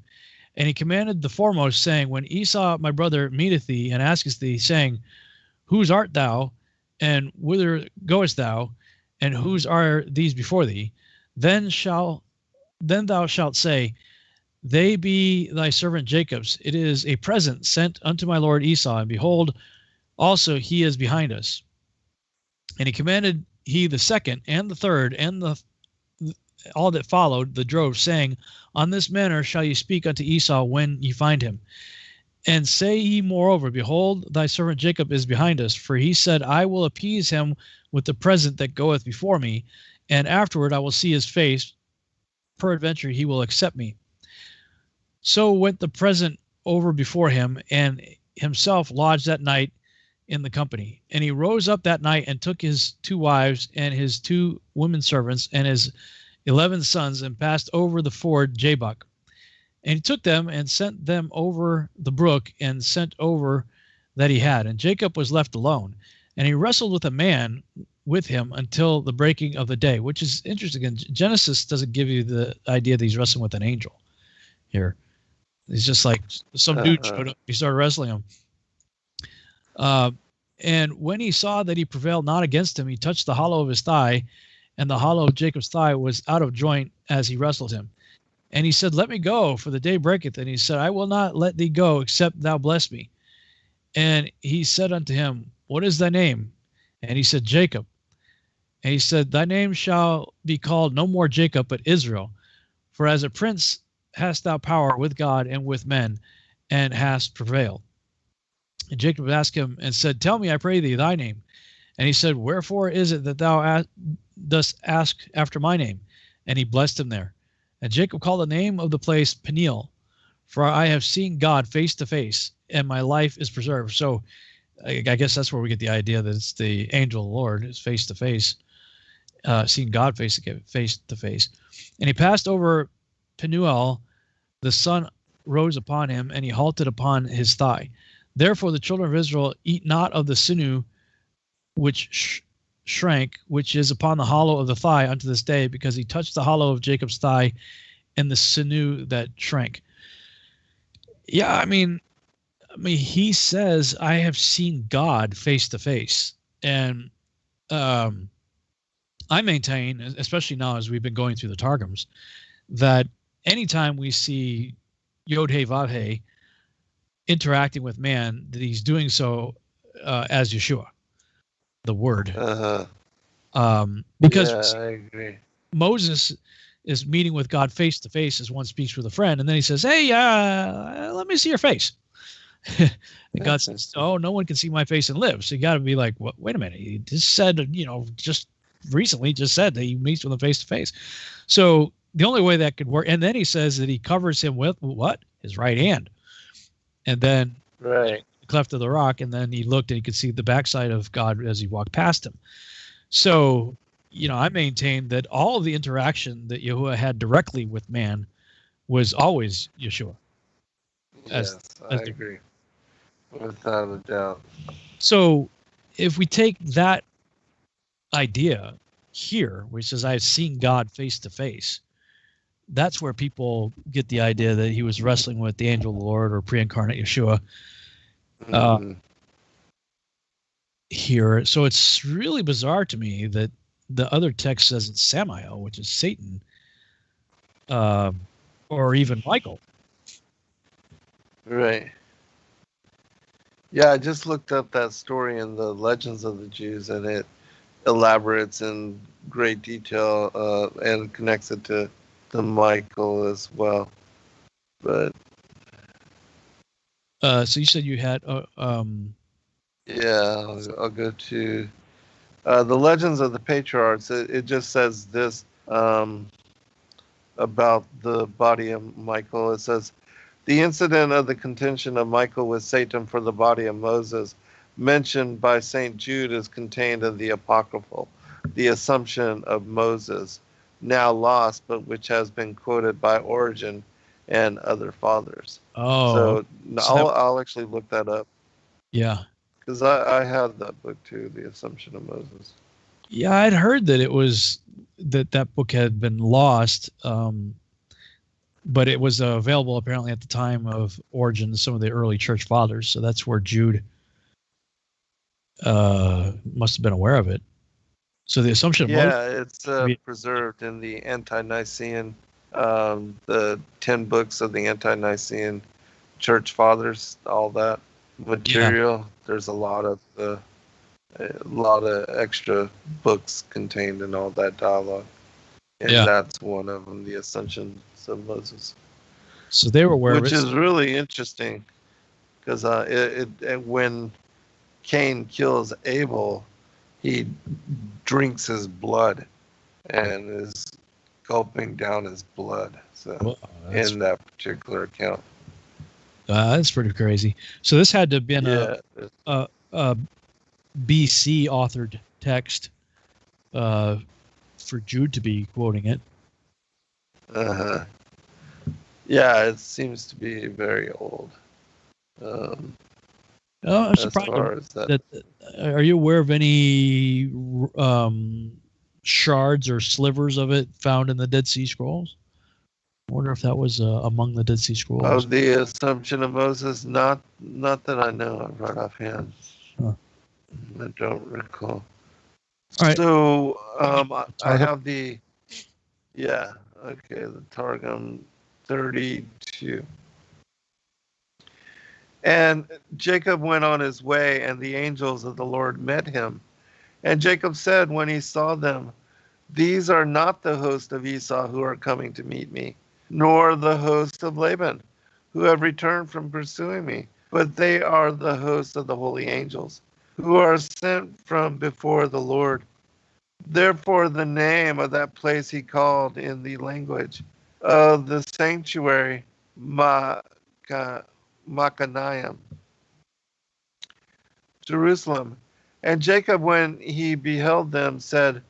And he commanded the foremost, saying, when Esau my brother meeteth thee, and asketh thee, saying, whose art thou, and whither goest thou, and whose are these before thee? Then thou shalt say, they be thy servant Jacob's. It is a present sent unto my lord Esau, and behold, also he is behind us. And he commanded he the second and the third and all that followed the drove, saying, on this manner shall ye speak unto Esau when ye find him. And say ye moreover, behold, thy servant Jacob is behind us, for he said, I will appease him with the present that goeth before me, and afterward I will see his face, peradventure he will accept me. So went the present over before him, and himself lodged that night in the company. And he rose up that night and took his 2 wives and his 2 women servants and his 11 sons, and passed over the ford Jabbok. And he took them and sent them over the brook, and sent over that he had. And Jacob was left alone. And he wrestled with a man with him until the breaking of the day, which is interesting. And Genesis doesn't give you the idea that he's wrestling with an angel here. He's just like some dude showed up. He started wrestling him. And when he saw that he prevailed not against him, he touched the hollow of his thigh, and the hollow of Jacob's thigh was out of joint as he wrestled him. And he said, let me go, for the day breaketh. And he said, I will not let thee go, except thou bless me. And he said unto him, what is thy name? And he said, Jacob. And he said, thy name shall be called no more Jacob, but Israel. For as a prince hast thou power with God and with men, and hast prevailed. And Jacob asked him and said, tell me, I pray thee, thy name. And he said, "Wherefore is it that thou dost ask after my name?" And he blessed him there. And Jacob called the name of the place Peniel, for I have seen God face to face, and my life is preserved. So I guess that's where we get the idea that it's the angel of the Lord is face to face, seeing God face to face. And he passed over Penuel, the sun rose upon him, and he halted upon his thigh. Therefore the children of Israel eat not of the sinew which shrank, which is upon the hollow of the thigh unto this day, because he touched the hollow of Jacob's thigh and the sinew that shrank. Yeah, I mean, he says, I have seen God face to face. And I maintain, especially now as we've been going through the Targums, that anytime we see Yod-Heh Vav-Heh interacting with man, that he's doing so as Yeshua, the Word. Because I agree. Moses is meeting with God face to face as one speaks with a friend, and then he says, "Hey, let me see your face." And God says, "Oh, no one can see my face and live." So you got to be like, "Wait a minute! He just said, just recently said that he meets with him face to face." So the only way that could work, and then he says that he covers him with what? His right hand, and then right. the cleft of the rock, and then he looked and he could see the backside of God as he walked past him. So, I maintain that all of the interaction that Yahuwah had directly with man was always Yeshua. Yes, I agree. Without a doubt. So if we take that idea here, where he says, I've seen God face to face, that's where people get the idea that he was wrestling with the angel of the Lord or pre-incarnate Yeshua. Here. So it's really bizarre to me that the other text says it's Samael, which is Satan, or even Michael. Right. Yeah, I just looked up that story in the Legends of the Jews, and it elaborates in great detail and connects it to Michael as well. But so you said you had yeah, I'll go to the Legends of the Patriarchs. It just says this about the body of Michael. It says, the incident of the contention of Michael with Satan for the body of Moses, mentioned by St. Jude, is contained in the Apocryphal, the Assumption of Moses, now lost, but which has been quoted by Origen and other fathers. Oh, so I'll actually look that up. Yeah. Because I had that book too, The Assumption of Moses. Yeah, I'd heard that it was that book had been lost, but it was available apparently at the time of Origen, some of the early church fathers. So that's where Jude must have been aware of it. So the Assumption of Moses. It's preserved in the Ante-Nicene, the 10 books of the Ante-Nicene church fathers, all that material. There's a lot of extra books contained in all that dialogue, and that's one of them, the Assumptions of Moses. So they were aware of it, which is really interesting, because when Cain kills Abel, he drinks his blood and is gulping down his blood. So in that particular account. That's pretty crazy. So this had to have been a BC authored text for Jude to be quoting it. Yeah, it seems to be very old. I'm surprised that. Are you aware of any shards or slivers of it found in the Dead Sea Scrolls? I wonder if that was among the Dead Sea Scrolls. Of the Assumption of Moses, not that I know of right offhand. Huh. I don't recall. All right. So I have the Targum 32. And Jacob went on his way, and the angels of the Lord met him. And Jacob said when he saw them, these are not the host of Esau who are coming to meet me, nor the host of Laban, who have returned from pursuing me, but they are the host of the holy angels, who are sent from before the Lord. Therefore, the name of that place he called in the language of the sanctuary Machanaim, Jerusalem. And Jacob, when he beheld them, said,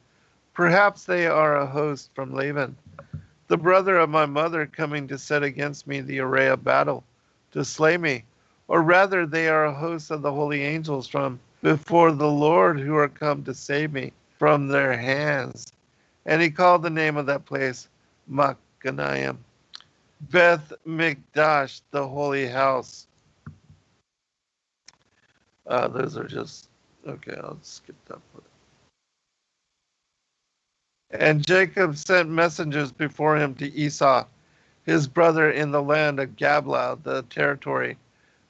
perhaps they are a host from Laban, the brother of my mother, coming to set against me the array of battle, to slay me. Or rather, they are a host of the holy angels from before the Lord, who are come to save me from their hands. And he called the name of that place Machanaim, Beth Mikdash, the holy house. Those are just, okay, I'll skip that part. And Jacob sent messengers before him to Esau, his brother, in the land of Gablah, the territory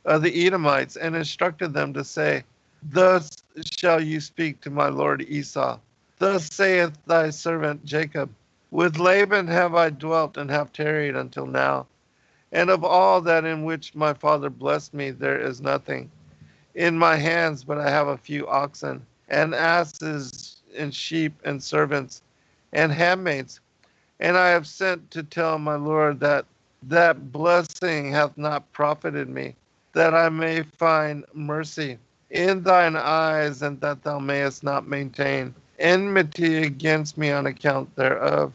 of the Edomites, and instructed them to say, thus shall you speak to my lord Esau. Thus saith thy servant Jacob, with Laban have I dwelt and have tarried until now. And of all that in which my father blessed me, there is nothing in my hands, but I have a few oxen, and asses, and sheep, and servants, and handmaids. And I have sent to tell my lord that that blessing hath not profited me, that I may find mercy in thine eyes, and that thou mayest not maintain enmity against me on account thereof.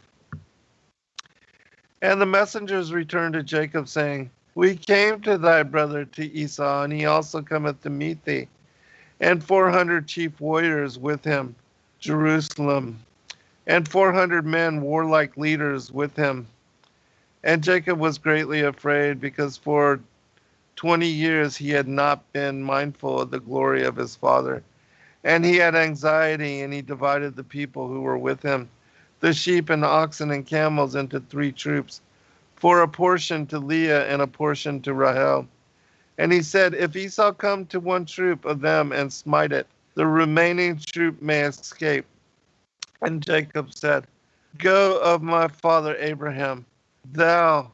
And the messengers returned to Jacob, saying, we came to thy brother to Esau, and he also cometh to meet thee, and 400 chief warriors with him, Jerusalem, and 400 men, warlike leaders, with him. And Jacob was greatly afraid, because for 20 years he had not been mindful of the glory of his father. And he had anxiety, and he divided the people who were with him, the sheep and oxen and camels, into 3 troops, for a portion to Leah and a portion to Rahel. And he said, if Esau come to one troop of them and smite it, the remaining troop may escape. And Jacob said, go of my father Abraham, thou,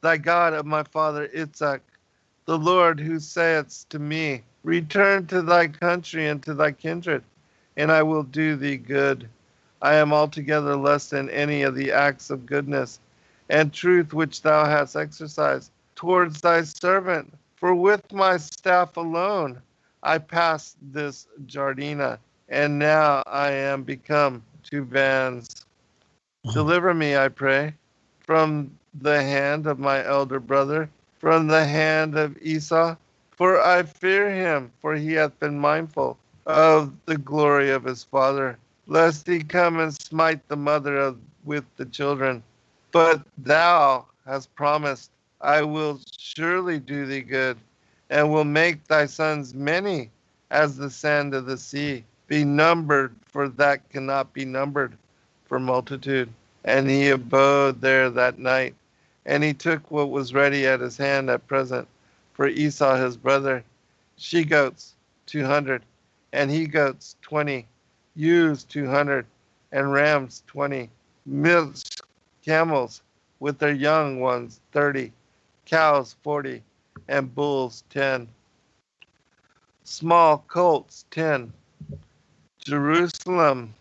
thy God of my father Isaac, the Lord who saith to me, return to thy country and to thy kindred, and I will do thee good. I am altogether less than any of the acts of goodness and truth which thou hast exercised towards thy servant. For with my staff alone I passed this Jardina, and now I am become 2 bands. Deliver me, I pray, from the hand of my elder brother, from the hand of Esau, for I fear him, for he hath been mindful of the glory of his father, lest he come and smite the mother with the children. But thou hast promised, I will surely do thee good, and will make thy sons many as the sand of the sea, be numbered, for that cannot be numbered for multitude. And he abode there that night, and he took what was ready at his hand at present for Esau his brother, she-goats 200, and he-goats 20, ewes 200, and rams 20, milch camels with their young ones 30, cows 40, and bulls 10, small colts 10, Jerusalem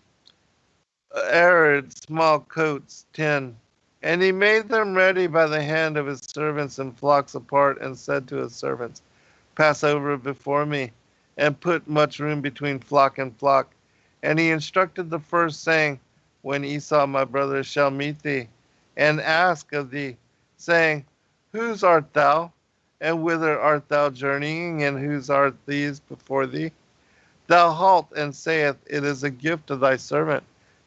arid small coats 10. And he made them ready by the hand of his servants in flocks apart, and said to his servants, pass over before me, and put much room between flock and flock. And he instructed the first, saying, when Esau my brother shall meet thee, and ask of thee, saying, whose art thou, and whither art thou journeying, and whose art these before thee? Thou halt, and saith, it is a gift of thy servant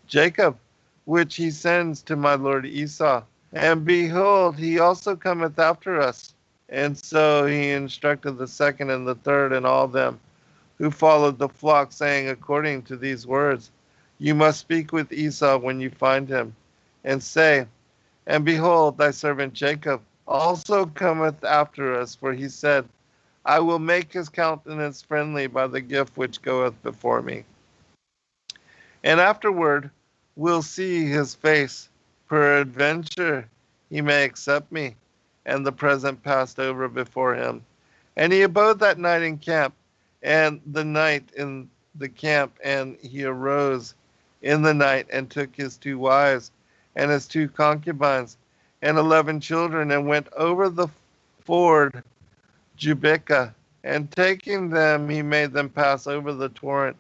Jacob, which he sends to my lord Esau. And behold, he also cometh after us. And so he instructed the second and the third and all them who followed the flock, saying according to these words, you must speak with Esau when you find him, and say, and behold, thy servant Jacob also cometh after us, for he said, I will make his countenance friendly by the gift which goeth before me. And afterward will see his face, peradventure he may accept me. And the present passed over before him. And he abode that night in camp, and the night in the camp, and he arose in the night and took his 2 wives and his 2 concubines and 11 children and went over the ford Jubica, and taking them he made them pass over the torrent,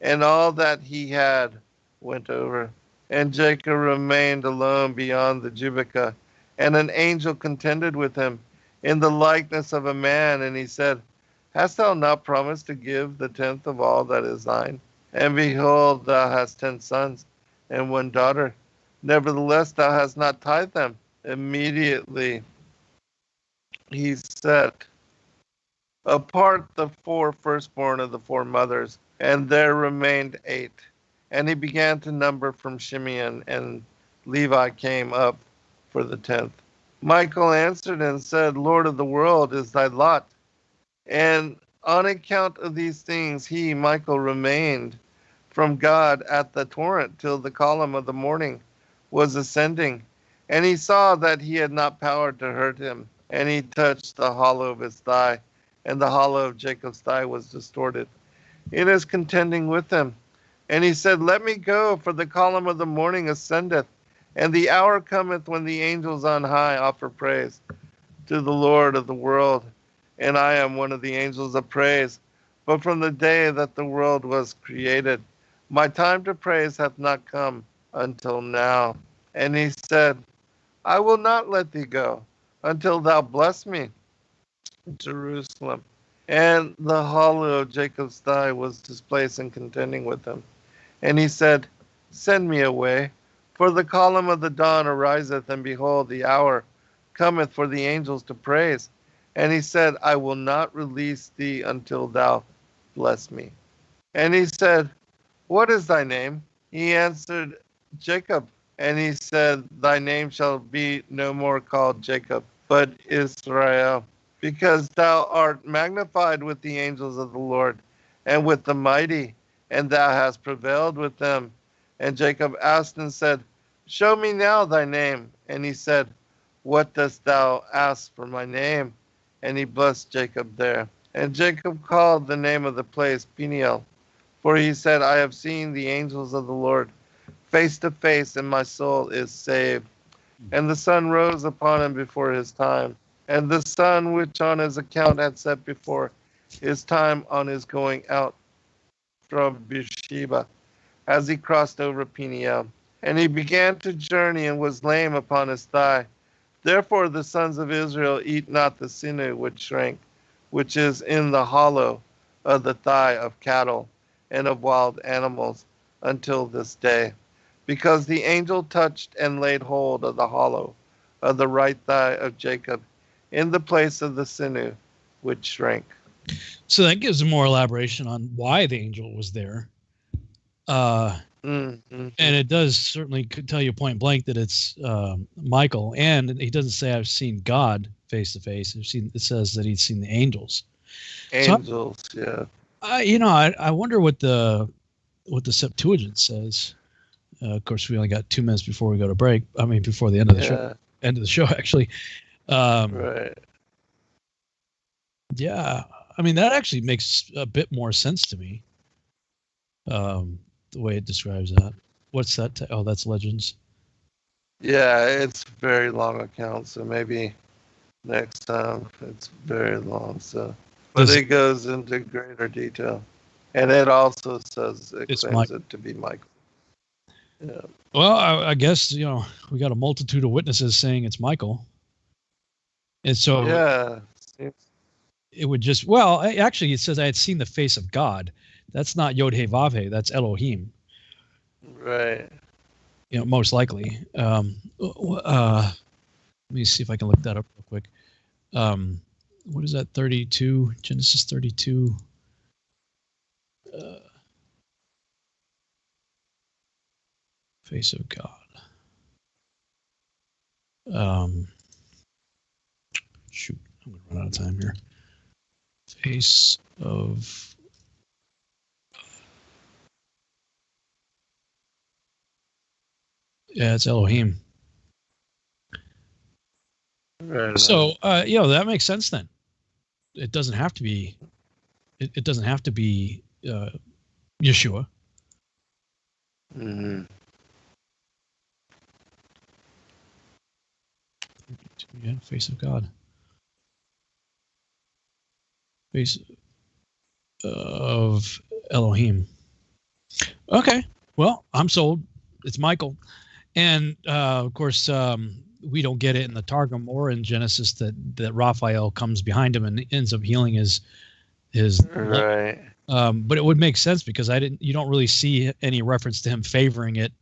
and all that he had went over. And Jacob remained alone beyond the Jubica, and an angel contended with him in the likeness of a man, and he said, Hast thou not promised to give the 10th of all that is thine? And behold, thou hast 10 sons and 1 daughter. Nevertheless, thou hast not tithed them. Immediately he set apart the 4 firstborn of the 4 mothers, and there remained 8. And he began to number from Shimeon, and Levi came up for the 10th. Michael answered and said, Lord of the world is thy lot. And on account of these things, he, Michael, remained from God at the torrent till the column of the morning was ascending. And he saw that he had not power to hurt him. And he touched the hollow of his thigh, and the hollow of Jacob's thigh was distorted. It is contending with him. And he said, Let me go, for the column of the morning ascendeth, and the hour cometh when the angels on high offer praise to the Lord of the world. And I am one of the angels of praise. But from the day that the world was created, my time to praise hath not come until now. And he said, I will not let thee go until thou bless me, Jerusalem. And the hollow of Jacob's thigh was displaced in contending with him. And he said, Send me away, for the column of the dawn ariseth, and behold, the hour cometh for the angels to praise. And he said, I will not release thee until thou bless me. And he said, What is thy name? He answered, Jacob. And he said, Thy name shall be no more called Jacob, but Israel, because thou art magnified with the angels of the Lord, and with the mighty, and thou hast prevailed with them. And Jacob asked and said, Show me now thy name. And he said, What dost thou ask for my name? And he blessed Jacob there. And Jacob called the name of the place Peniel, for he said, I have seen the angels of the Lord face to face, and my soul is saved. And the sun rose upon him before his time, and the sun which on his account had set before his time on his going out from Beersheba, as he crossed over Peniel. And he began to journey, and was lame upon his thigh. Therefore the sons of Israel eat not the sinew which shrank, which is in the hollow of the thigh of cattle and of wild animals, until this day, because the angel touched and laid hold of the hollow of the right thigh of Jacob in the place of the sinew which shrank. So that gives more elaboration on why the angel was there. And it does certainly tell you point blank that it's Michael, and he doesn't say I've seen God face to face. It says that he's seen the angels. Angels, so, yeah. I wonder what the Septuagint says. Of course, we only got 2 minutes before we go to break. I mean, before the end of the show. End of the show, actually. Right. Yeah, I mean that actually makes a bit more sense to me. The way it describes that. What's that? That's Legends. Yeah, it's a very long account, so maybe next time. It's very long, so but it goes into greater detail, and it also says it claims it to be Michael. Yeah. Well, I guess we got a multitude of witnesses saying it's Michael, and so yeah, it would just actually it says I had seen the face of God. That's not Yod He Vav He. That's Elohim. Right. Most likely. Let me see if I can look that up real quick. What is that? 32, Genesis 32. Face of God. Shoot, I'm going to run out of time here. Face of it's Elohim. Right. So, that makes sense then. It doesn't have to be it doesn't have to be Yeshua. Mm-hmm. Yeah, face of God. Face of Elohim. Okay, well, I'm sold. It's Michael. And of course, we don't get it in the Targum or in Genesis that Raphael comes behind him and ends up healing his Right. but it would make sense because you don't really see any reference to him favoring it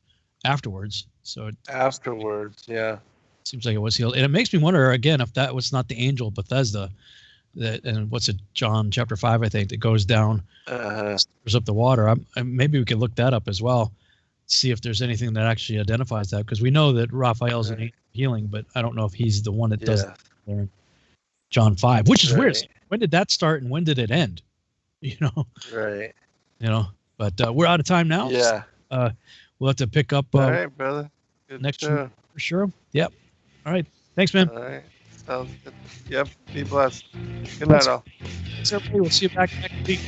afterwards. So Afterwards, yeah. Seems like it was healed. And it makes me wonder again if that was not the angel of Bethesda and what's it, John chapter 5, I think, that goes down, stirs up the water. Maybe we could look that up as well, see if there's anything that actually identifies that, because we know that Raphael's an angel of healing, but I don't know if he's the one that does it there in John 5, which is weird. When did that start and when did it end? Right. But we're out of time now. Yeah. We'll have to pick up all right, brother. Good next show. week for sure. Yep. All right. Thanks, man. All right. Sounds good. Yep. Be blessed. Good night, all. Thanks, everybody. We'll see you back next week.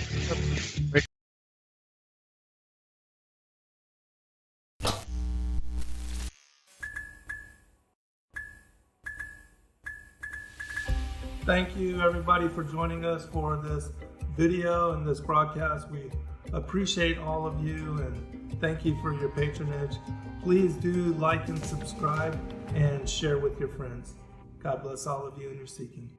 Thank you, everybody, for joining us for this video and this broadcast. We appreciate all of you and thank you for your patronage. Please do like and subscribe and share with your friends. God bless all of you in your seeking.